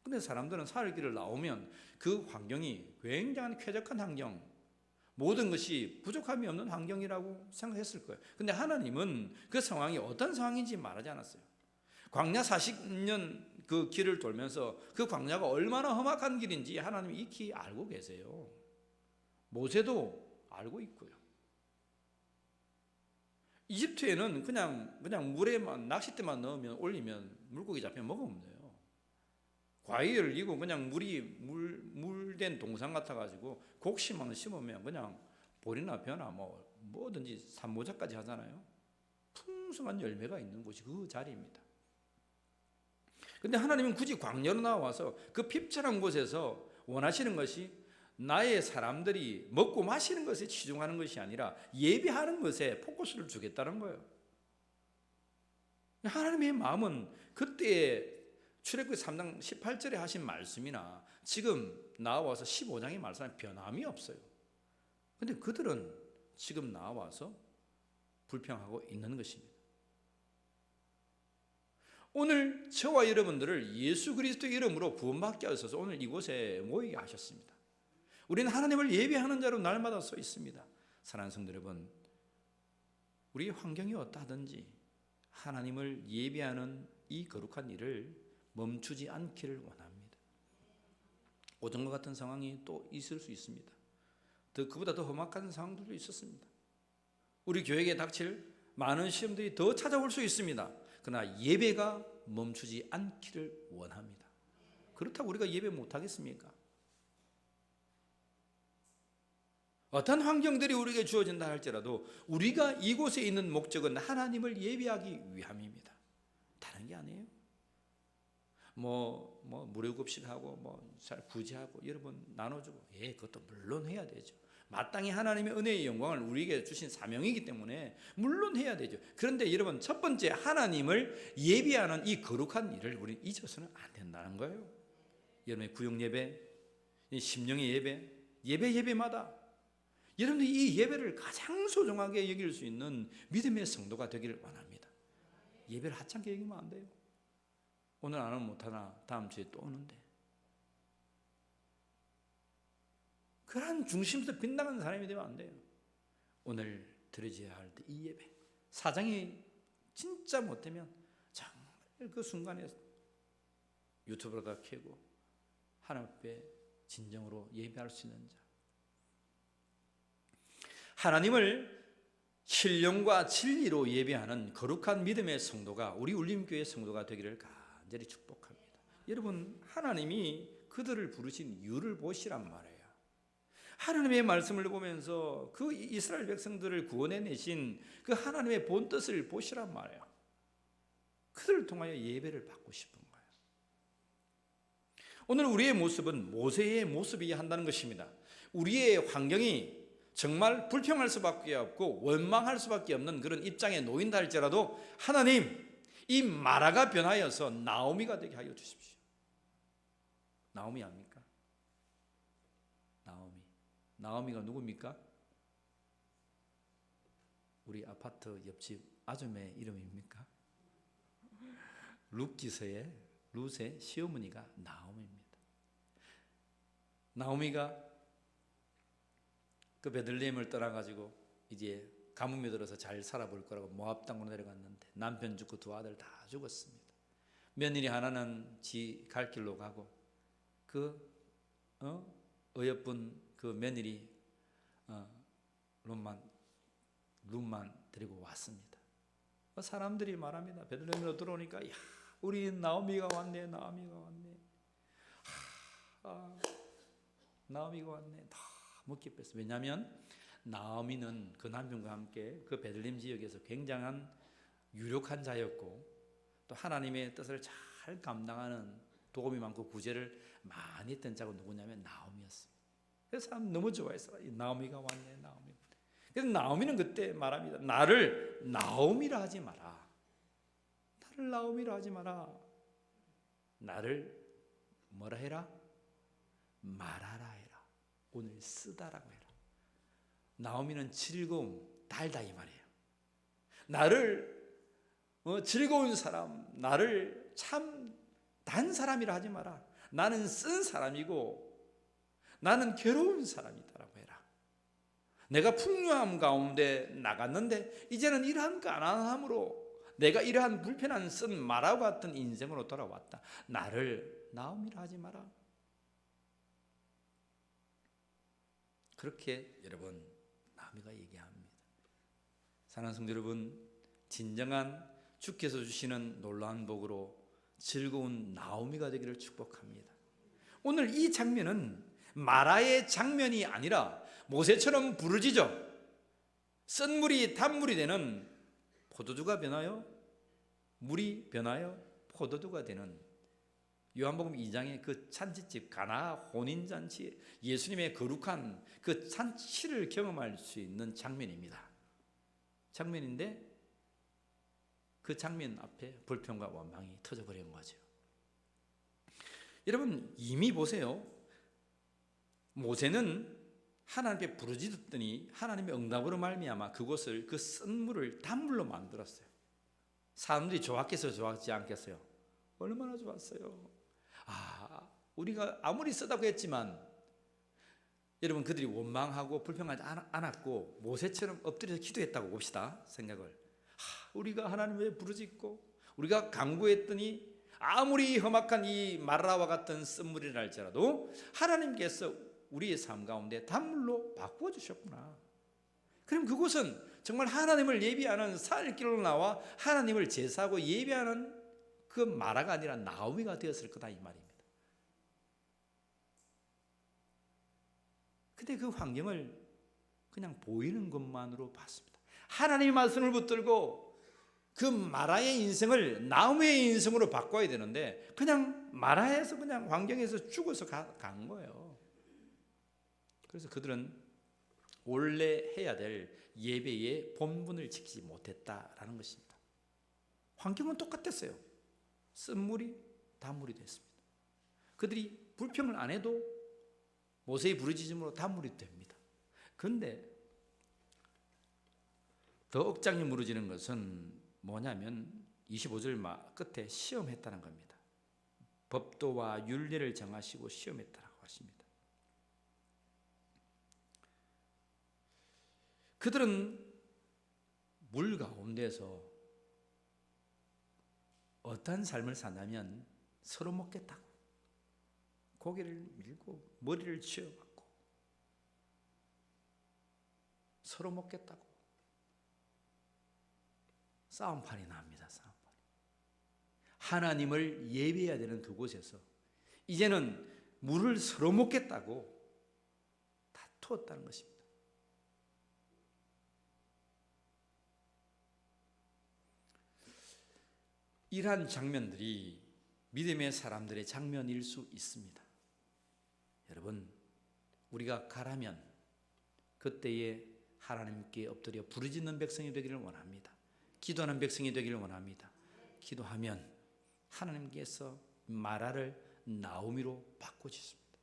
근데 사람들은 사흘 길을 나오면 그 환경이 굉장한 쾌적한 환경, 모든 것이 부족함이 없는 환경이라고 생각했을 거예요. 근데 하나님은 그 상황이 어떤 상황인지 말하지 않았어요. 광야 40년 그 길을 돌면서 그 광야가 얼마나 험악한 길인지 하나님이 익히 알고 계세요. 모세도 알고 있고요. 이집트에는 그냥 물에만 낚싯대만 넣으면 올리면 물고기 잡히면 먹으면 돼요. 과일을 이고 그냥 물된 동상 같아가지고 곡식만 심으면 그냥 보리나 벼나 뭐든지 산모작까지 하잖아요. 풍성한 열매가 있는 곳이 그 자리입니다. 근데 하나님은 굳이 광야로 나와서 그 핍절한 곳에서 원하시는 것이 나의 사람들이 먹고 마시는 것에 치중하는 것이 아니라 예배하는 것에 포커스를 주겠다는 거예요. 하나님의 마음은 그때 출애굽기 3장 18절에 하신 말씀이나 지금 나와서 15장의 말씀에 변함이 없어요. 근데 그들은 지금 나와서 불평하고 있는 것입니다. 오늘 저와 여러분들을 예수 그리스도의 이름으로 구원받게 하셔서 오늘 이곳에 모이게 하셨습니다. 우리는 하나님을 예배하는 자로 날마다 서 있습니다. 사랑하는 성도 여러분, 우리 환경이 어떠하든지 하나님을 예배하는 이 거룩한 일을 멈추지 않기를 원합니다. 오전과 같은 상황이 또 있을 수 있습니다. 그보다 더 험악한 상황들도 있었습니다. 우리 교회에 닥칠 많은 시험들이 더 찾아올 수 있습니다. 그러나 예배가 멈추지 않기를 원합니다. 그렇다고 우리가 예배 못하겠습니까? 어떤 환경들이 우리에게 주어진다 할지라도 우리가 이곳에 있는 목적은 하나님을 예배하기 위함입니다. 다른 게 아니에요. 무료급식하고 잘 구제하고 여러분 나눠주고 그것도 물론 해야 되죠. 마땅히 하나님의 은혜의 영광을 우리에게 주신 사명이기 때문에 물론 해야 되죠. 그런데 여러분 첫 번째 하나님을 예배하는 이 거룩한 일을 우리는 잊어서는 안 된다는 거예요. 여러분의 구역 예배, 심령의 예배마다 여러분들이 이 예배를 가장 소중하게 여길 수 있는 믿음의 성도가 되기를 원합니다. 예배를 하찮게 여기면 안 돼요. 오늘 안 오면 못하나 다음 주에 또 오는데 그런 중심에서 빗나가는 사람이 되면 안 돼요. 오늘 드려져야 할 때 이 예배 사장이 진짜 못되면 정말 그 순간에 유튜브를 다 켜고 하나님 앞에 진정으로 예배할 수 있는 자, 하나님을 신령과 진리로 예배하는 거룩한 믿음의 성도가 우리 울림교회 성도가 되기를 간절히 축복합니다. 여러분 하나님이 그들을 부르신 이유를 보시란 말이에요. 하나님의 말씀을 보면서 그 이스라엘 백성들을 구원해내신 그 하나님의 본뜻을 보시란 말이에요. 그들을 통하여 예배를 받고 싶은 거예요. 오늘 우리의 모습은 모세의 모습이어야 한다는 것입니다. 우리의 환경이 정말 불평할 수밖에 없고 원망할 수밖에 없는 그런 입장에 놓인다 할지라도 하나님 이 마라가 변하여서 나오미가 되게 하여 주십시오. 나오미 압니까? 나오미가 누굽니까? 우리 아파트 옆집 아줌의 이름입니까? 룻기서의 룻의 시어머니가 나오미입니다. 나오미가 그 베들레헴을 떠나가지고 이제 가뭄에 들어서 잘 살아볼 거라고 모압 땅으로 내려갔는데 남편 죽고 두 아들 다 죽었습니다. 며느리 하나는 지 갈 길로 가고 그 어여쁜 그 며느리 룻만 데리고 왔습니다. 사람들이 말합니다. 베들레헴으로 들어오니까 야, 우리 나오미가 왔네. 나오미가 왔네. 너무 기뻤어요. 왜냐하면 나오미는 그 남편과 함께 그 베들레헴 지역에서 굉장한 유력한 자였고 또 하나님의 뜻을 잘 감당하는 도움이 많고 구제를 많이 했던 자가 누구냐면 나오미였습니다. 그래서 사람 너무 좋아했어요. 나오미가 왔네. 그래서 나오미는 그때 말합니다. 나를 나오미라 하지 마라. 나를 뭐라 해라? 말하라 해라. 오늘 쓰다라고 해라. 나오미는 즐거움, 달다 이 말이에요. 나를 즐거운 사람, 나를 참 단 사람이라 하지 마라. 나는 쓴 사람이고 나는 괴로운 사람이다라고 해라. 내가 풍요함 가운데 나갔는데 이제는 이러한 가난함으로 내가 이러한 불편한 쓴 마라와 같은 인생으로 돌아왔다. 나를 나오미라 하지 마라. 그렇게 여러분 나오미가 얘기합니다. 사랑하는 성도 여러분, 진정한 주께서 주시는 놀라운 복으로 즐거운 나오미가 되기를 축복합니다. 오늘 이 장면은 마라의 장면이 아니라 모세처럼 부르짖어 쓴 물이 단물이 되는 포도주가 변하여 물이 변하여 포도주가 되는 요한복음 2장의 그 잔치집 가나 혼인잔치, 예수님의 거룩한 그 잔치를 경험할 수 있는 장면입니다. 장면인데 그 장면 앞에 불평과 원망이 터져버린 거죠. 여러분 이미 보세요. 모세는 하나님께 부르짖었더니 하나님의 응답으로 말미암아 그곳을 그 쓴 물을 단물로 만들었어요. 사람들이 좋았겠어요, 좋았지 않겠어요? 얼마나 좋았어요. 우리가 아무리 쓰다고 했지만 여러분 그들이 원망하고 불평하지 않았고 모세처럼 엎드려서 기도했다고 봅시다. 생각을 우리가 하나님을 부르짖고 우리가 간구했더니 아무리 험악한 이 마라와 같은 쓴물이라 할지라도 하나님께서 우리의 삶 가운데 단물로 바꾸어 주셨구나. 그럼 그곳은 정말 하나님을 예비하는 살 길로 나와 하나님을 제사하고 예비하는 그 마라가 아니라 나오미가 되었을 거다 이 말입니다. 근데 그 환경을 그냥 보이는 것만으로 봤습니다. 하나님의 말씀을 붙들고 그 마라의 인생을 나오미의 인생으로 바꿔야 되는데 그냥 마라에서 그냥 환경에서 죽어서 간 거예요. 그래서 그들은 원래 해야 될 예배의 본분을 지키지 못했다라는 것입니다. 환경은 똑같았어요. 쓴물이 단물이 됐습니다. 그들이 불평을 안 해도 모세의 부르짖음으로 단물이 됩니다. 그런데 더 억장이 무너지는 것은 뭐냐면 25절 끝에 시험했다는 겁니다. 법도와 율례를 정하시고 시험했다라고 하십니다. 그들은 물 가운데서 어떠한 삶을 사냐면 서로 먹겠다고 고개를 밀고 머리를 쥐어박고 서로 먹겠다고 싸움판이 납니다. 싸움판이. 하나님을 예배해야 되는 그곳에서 이제는 물을 서로 먹겠다고 다투었다는 것입니다. 이러한 장면들이 믿음의 사람들의 장면일 수 있습니다. 여러분, 우리가 가라면 그때에 하나님께 엎드려 부르짖는 백성이 되기를 원합니다. 기도하는 백성이 되기를 원합니다. 기도하면 하나님께서 마라를 나오미로 바꿔주십니다.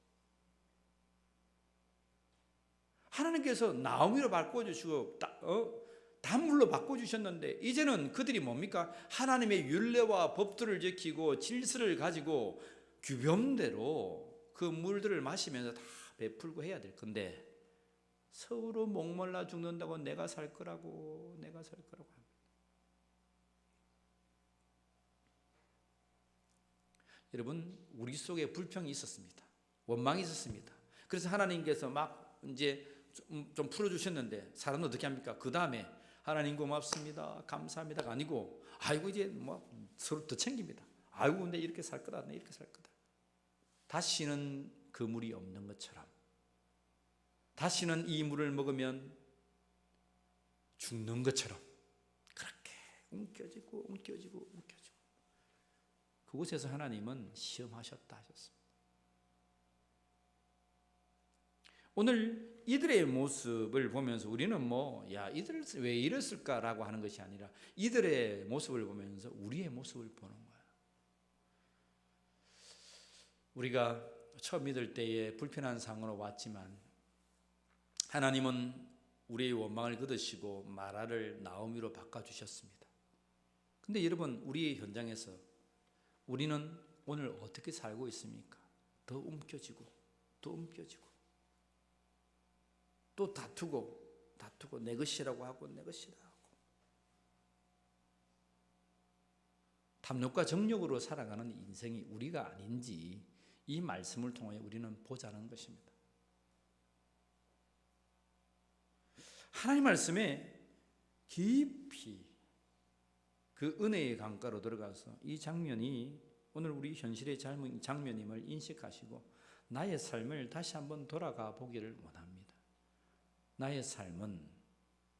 하나님께서 나오미로 바꿔주시고 단물로 바꿔주셨는데 이제는 그들이 뭡니까? 하나님의 율례와 법들을 지키고 질서를 가지고 규범대로 그 물들을 마시면서 다 베풀고 해야 될 건데 서로 목말라 죽는다고 내가 살 거라고 합니다. 여러분, 우리 속에 불평이 있었습니다. 원망이 있었습니다. 그래서 하나님께서 막 이제 좀 풀어주셨는데 사람은 어떻게 합니까? 그 다음에 하나님 고맙습니다, 감사합니다가 아니고 아이고 이제 뭐 서로 더 챙깁니다. 아이고 근데 이렇게 살 거다, 내 이렇게 살 거다. 다시는 그 물이 없는 것처럼, 다시는 이 물을 먹으면 죽는 것처럼 그렇게 움켜쥐고 그곳에서 하나님은 시험하셨다 하셨습니다. 오늘 이들의 모습을 보면서 우리는 이들 왜 이랬을까라고 하는 것이 아니라 이들의 모습을 보면서 우리의 모습을 보는 거예요. 우리가 처음 믿을 때에 불편한 상황으로 왔지만 하나님은 우리의 원망을 거두시고 마라를 나오미로 바꿔주셨습니다. 근데 여러분, 우리의 현장에서 우리는 오늘 어떻게 살고 있습니까? 더 움켜쥐고 또 다투고 다투고 내 것이라고 하고 내 것이라 하고 탐욕과 정욕으로 살아가는 인생이 우리가 아닌지 이 말씀을 통해 우리는 보자는 것입니다. 하나님 말씀에 깊이 그 은혜의 강가로 들어가서 이 장면이 오늘 우리 현실의 장면임을 인식하시고 나의 삶을 다시 한번 돌아가 보기를 원합니다. 나의 삶은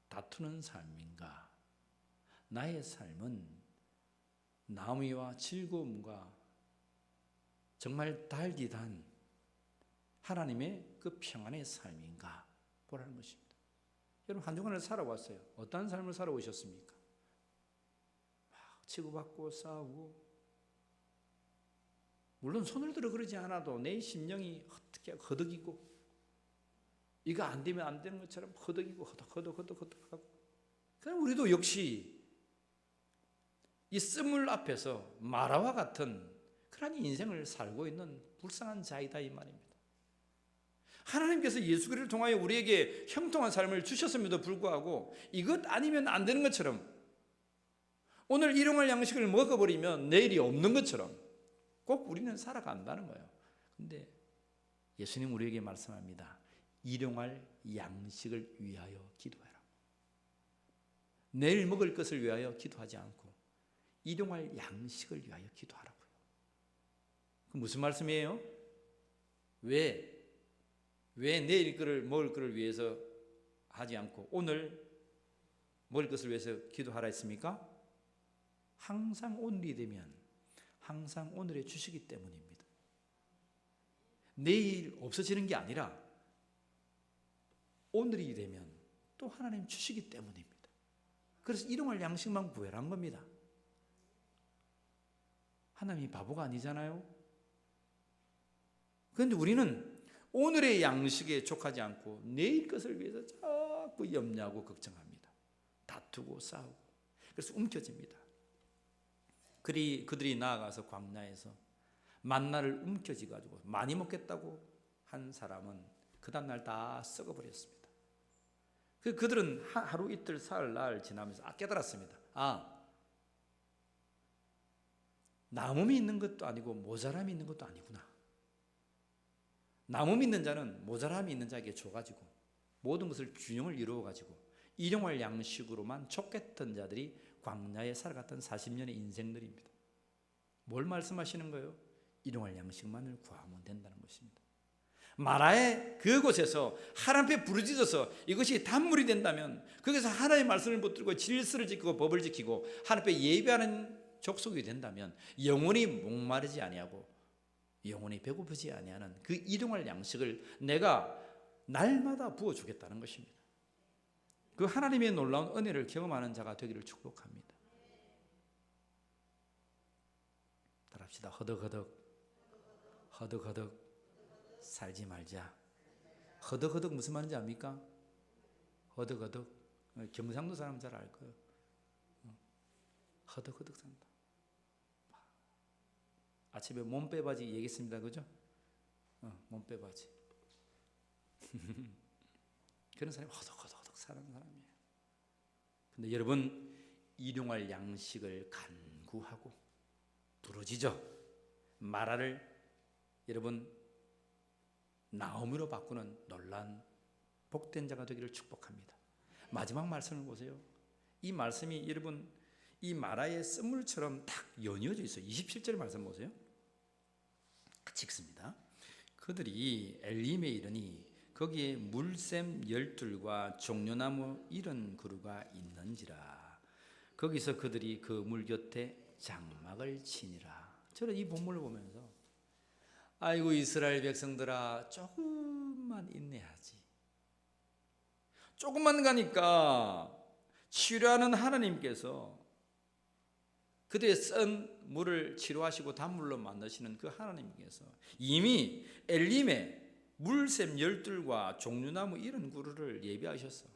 다투는 삶인가? 나의 삶은 나무와 즐거움과 정말 달디단 하나님의 그 평안의 삶인가 보라는 것입니다. 여러분 한 주간을 살아왔어요. 어떤 삶을 살아오셨습니까? 막 치고받고 싸우고 물론 손을 들어 그러지 않아도 내 심령이 어떻게 허덕이고 이거 안 되면 안 되는 것처럼 허덕이고 허덕하고 그럼 우리도 역시 이 쓴물 앞에서 마라와 같은 그런 인생을 살고 있는 불쌍한 자이다 이 말입니다. 하나님께서 예수 그리스도를 통하여 우리에게 형통한 삶을 주셨음에도 불구하고 이것 아니면 안 되는 것처럼 오늘 일용할 양식을 먹어버리면 내일이 없는 것처럼 꼭 우리는 살아간다는 거예요. 근데 예수님 우리에게 말씀합니다. 일용할 양식을 위하여 기도해라. 내일 먹을 것을 위하여 기도하지 않고 일용할 양식을 위하여 기도하라고요. 그 무슨 말씀이에요? 왜 내일 거를 먹을 것을 위해서 하지 않고 오늘 먹을 것을 위해서 기도하라 했습니까? 항상 오늘이 되면 항상 오늘에 주시기 때문입니다. 내일 없어지는 게 아니라 오늘이 되면 또 하나님 주시기 때문입니다. 그래서 일용할 양식만 구해란 겁니다. 하나님이 바보가 아니잖아요. 그런데 우리는 오늘의 양식에 족하지 않고 내일 것을 위해서 자꾸 염려하고 걱정합니다. 다투고 싸우고 그래서 움켜집니다. 그들이 나아가서 광야에서 만나를 움켜쥐가지고 많이 먹겠다고 한 사람은 그 다음날 다 썩어버렸습니다. 그들은 하루 이틀 사흘날 지나면서 깨달았습니다. 남음이 있는 것도 아니고 모자람이 있는 것도 아니구나. 남음이 있는 자는 모자람이 있는 자에게 줘가지고 모든 것을 균형을 이루어가지고 일용할 양식으로만 족했던 자들이 광야에 살아갔던 40년의 인생들입니다. 뭘 말씀하시는 거예요? 일용할 양식만을 구하면 된다는 것입니다. 마라의 그곳에서 하나님 앞에 부르짖어서 이것이 단물이 된다면 거기서 하나님의 말씀을 붙들고 질서를 지키고 법을 지키고 하나님 앞에 예배하는 족속이 된다면 영원히 목마르지 아니하고 영원히 배고프지 아니하는 그 일용할 양식을 내가 날마다 부어주겠다는 것입니다. 그 하나님의 놀라운 은혜를 경험하는 자가 되기를 축복합니다. 따라합시다. 허덕허덕 살지 말자. 허덕허덕 무슨 말인지 압니까? 허덕허덕 경상도 사람 잘 알 거예요. 허덕허덕 산다. 아침에 몸빼바지 얘기했습니다. 그죠? 몸빼바지. 그런 사람이 허덕허덕 사는 사람이에요. 근데 여러분 일용할 양식을 간구하고 부르짖어 마라를 여러분 나오미로 바꾸는 놀란 복된 자가 되기를 축복합니다. 마지막 말씀을 보세요. 이 말씀이 여러분 이 마라의 쓴물처럼 딱 연이어져 있어요. 27절 말씀 보세요. 같이 읽습니다. 그들이 엘림에 이르니 거기에 물샘 12과 종려나무 70그루가 있는지라. 거기서 그들이 그 물 곁에 장막을 치니라. 저는 이 본문을 보면서 아이고 이스라엘 백성들아 조금만 인내하지. 조금만 가니까 치료하는 하나님께서 그들의 쓴 물을 치료하시고 단물로 만드시는 그 하나님께서 이미 엘림에 물샘 12과 종려나무 70그루를 예비하셨어.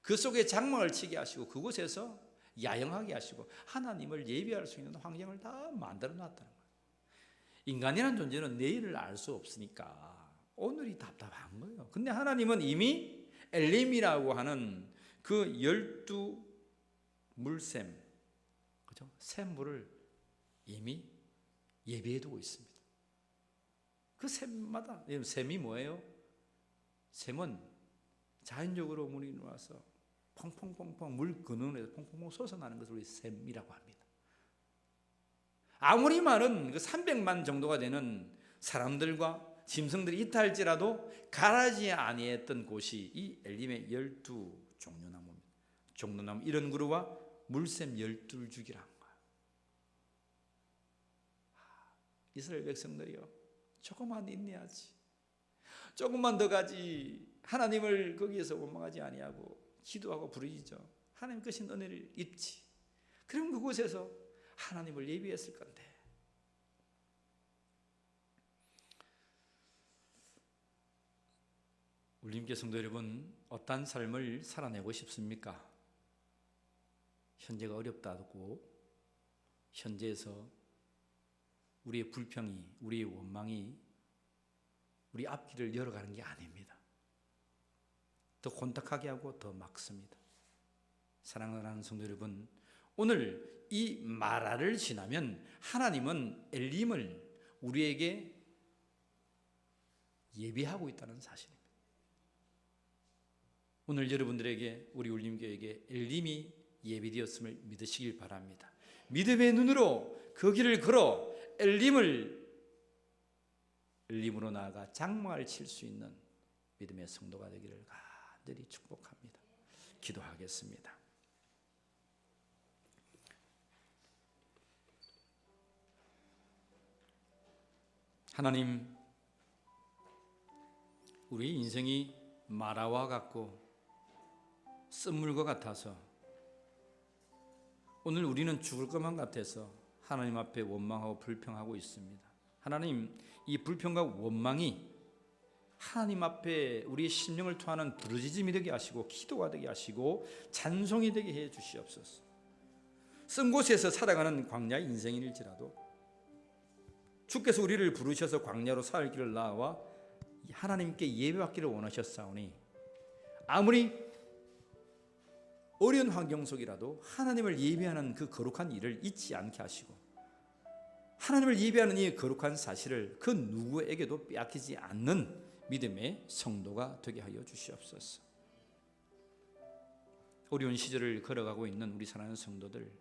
그 속에 장막을 치게 하시고 그곳에서 야영하게 하시고 하나님을 예비할 수 있는 환경을 다 만들어 놨다는 거예요. 인간이라는 존재는 내일을 알 수 없으니까 오늘이 답답한 거예요. 근데 하나님은 이미 엘림이라고 하는 그 12 물샘, 그죠? 샘물을 이미 예비해 두고 있습니다. 그 샘마다, 샘이 뭐예요? 샘은 자연적으로 물이 나와서 펑펑펑펑 물 근원에서 펑펑펑 솟아나는 것을 우리 샘이라고 합니다. 아무리 많은 그 300만 정도가 되는 사람들과 짐승들이 있다 할지라도 가라지 아니했던 곳이 이 엘림의 12 종려나무입니다. 종려나무 이런 그루와 물샘 12줄기라는 거예요. 이스라엘 백성들이요, 조금만 인내하지, 조금만 더 가지, 하나님을 거기에서 원망하지 아니하고 기도하고 부르짖어 하나님 크신 은혜를 입지, 그럼 그곳에서 하나님을 예비했을 건데. 울림교 성도 여러분, 어떤 삶을 살아내고 싶습니까? 현재가 어렵다고 현재에서 우리의 불평이, 우리의 원망이 우리 앞길을 열어가는 게 아닙니다. 더 혼탁하게 하고 더 막습니다. 사랑하는 성도 여러분, 오늘 이 마라를 지나면 하나님은 엘림을 우리에게 예비하고 있다는 사실입니다. 오늘 여러분들에게, 우리 울림교회에게 엘림이 예비되었음을 믿으시길 바랍니다. 믿음의 눈으로 그 길을 걸어 엘림으로 나아가 장막을 칠 수 있는 믿음의 성도가 되기를 간절히 축복합니다. 기도하겠습니다. 하나님, 우리 인생이 마라와 같고 쓴물과 같아서 오늘 우리는 죽을 것만 같아서 하나님 앞에 원망하고 불평하고 있습니다. 하나님, 이 불평과 원망이 하나님 앞에 우리의 심령을 토하는 부르짖음이 되게 하시고 기도가 되게 하시고 찬송이 되게 해 주시옵소서. 쓴 곳에서 살아가는 광야의 인생일지라도 주께서 우리를 부르셔서 광야로 살 길을 나와 하나님께 예배받기를 원하셨사오니 아무리 어려운 환경 속이라도 하나님을 예배하는 그 거룩한 일을 잊지 않게 하시고 하나님을 예배하는 이 거룩한 사실을 그 누구에게도 빼앗기지 않는 믿음의 성도가 되게 하여 주시옵소서. 어려운 시절을 걸어가고 있는 우리 사랑하는 성도들,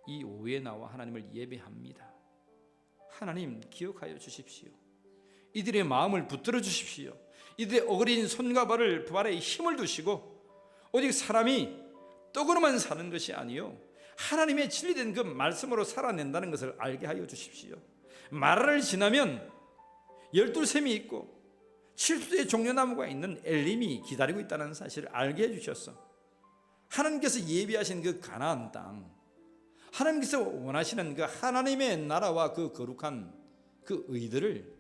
이 오후에 나와 하나님을 예배합니다. 하나님 기억하여 주십시오. 이들의 마음을 붙들어 주십시오. 이들의 어그린 손과 발에 힘을 두시고 오직 사람이 떡으로만 사는 것이 아니요 하나님의 진리된 그 말씀으로 살아낸다는 것을 알게 하여 주십시오. 마라를 지나면 12샘이 있고 7수의 종려나무가 있는 엘림이 기다리고 있다는 사실을 알게 해주셨어. 하나님께서 예비하신 그 가나안 땅, 하나님께서 원하시는 그 하나님의 나라와 그 거룩한 그 의들을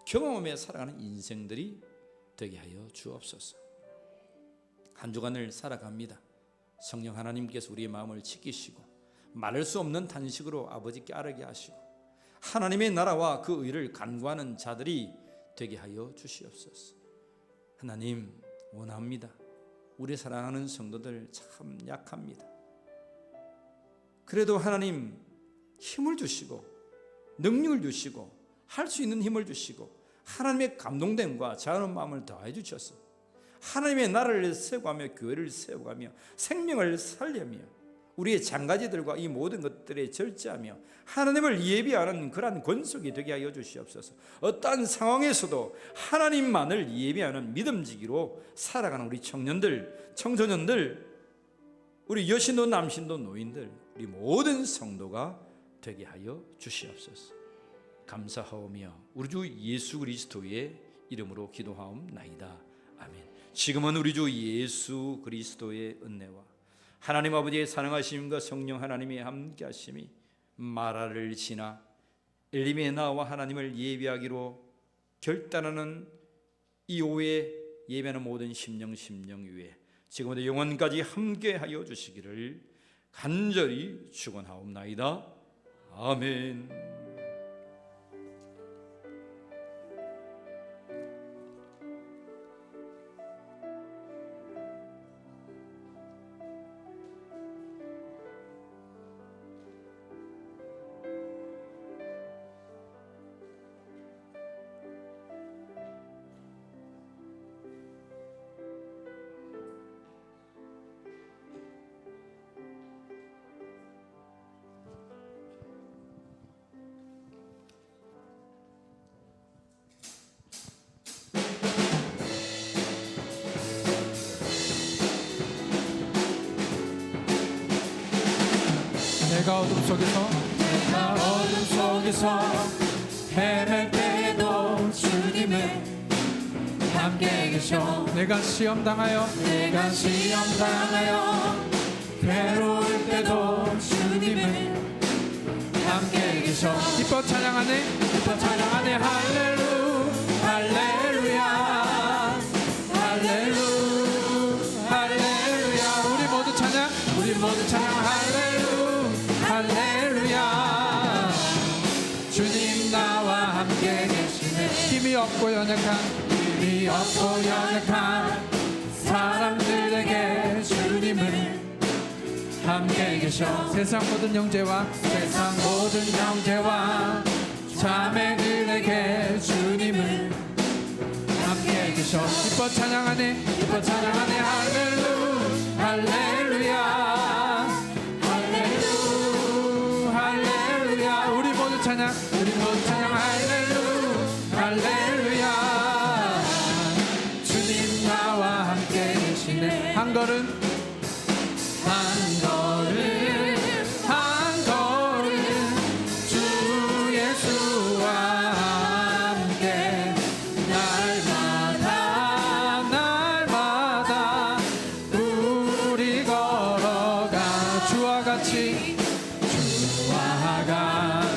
경험하며 살아가는 인생들이 되게 하여 주옵소서. 한 주간을 살아갑니다. 성령 하나님께서 우리의 마음을 지키시고 말할 수 없는 탄식으로 아버지께 아뢰게 하시고 하나님의 나라와 그 의를 간구하는 자들이 되게 하여 주시옵소서. 하나님 원합니다. 우리 사랑하는 성도들 참 약합니다. 그래도 하나님 힘을 주시고 능력을 주시고 할 수 있는 힘을 주시고 하나님의 감동됨과 자유로운 마음을 더해 주셔서 하나님의 나라를 세워가며 교회를 세워가며 생명을 살려며 우리의 장가지들과 이 모든 것들에 절제하며 하나님을 예비하는 그러한 권속이 되게 하여 주시옵소서. 어떠한 상황에서도 하나님만을 예비하는 믿음지기로 살아가는 우리 청년들, 청소년들, 우리 여신도 남신도 노인들, 우리 모든 성도가 되게 하여 주시옵소서. 감사하오며 우리 주 예수 그리스도의 이름으로 기도하옵나이다. 아멘. 지금은 우리 주 예수 그리스도의 은혜와 하나님 아버지의 사랑하심과 성령 하나님의 함께하심이 마라를 지나 엘림의 나와 하나님을 예비하기로 결단하는 이 오후에 예배하는 모든 심령 위에 지금부터 영원까지 함께하여 주시기를 간절히 축원하옵나이다. 아멘. 내가 어둠 속에서 헤맬 때에도 주님은 함께 계셔. 내가 시험 당하여 내가 시험 당하여 괴로울 때도 주님은 함께 계셔. 기뻐 찬양하네 기뻐 찬양하네. 할렐루야 할렐루야 할렐루야. 우리 모두 찬양 할렐루야. 주님 나와 함께 계시네. 힘이 없고 연약한 힘이 없고 연약한 사람들에게 주님은 함께 계셔. 세상 모든 형제와 세상 모든 형제와 자매들에게 주님은 함께 계셔. 기뻐 찬양하네 기뻐 찬양하네. 할렐루야 할렐루야. 우리 모두 찬양 할렐루야. 주님 나와 함께 계시네. 한 걸음 한 걸음 주 예수와 함께 날마다 우리 걸어가 주와 같이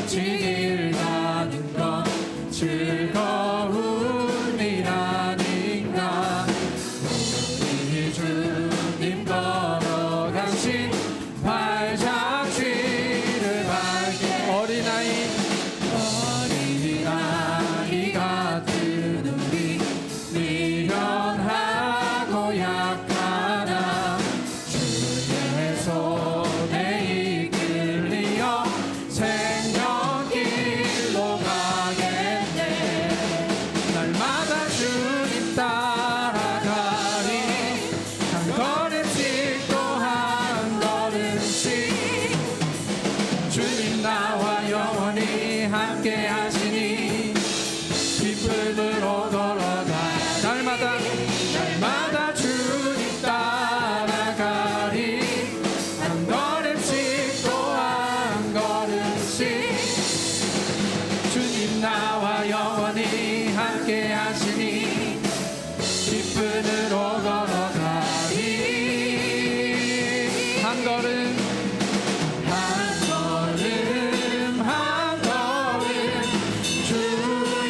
길 가는 건 즐거운 일 아닌가. 우리 주님 걸어가신 발자취를 밟게 어린아이 같은 우리 미련하고 약하나 주의 손에 이끌리어 생명길로 가겠네. 날마다 주님 따라가리. 한 걸음씩 또 한 걸음씩 주님 나와 영원히 함께 하시니 기쁨으로 걸어가. 날마다 주님 따라가리. 한 걸음씩 또 한 걸음씩 주님 나와 영원히 함께 하시니 기쁨으로 걸어가리. 한 걸음 한 걸음 주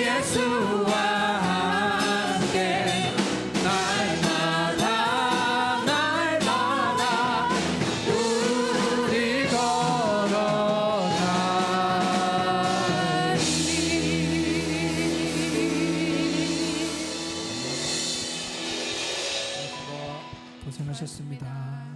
예수와 함께 날마다 우리 걸어가리. 고생하셨습니다.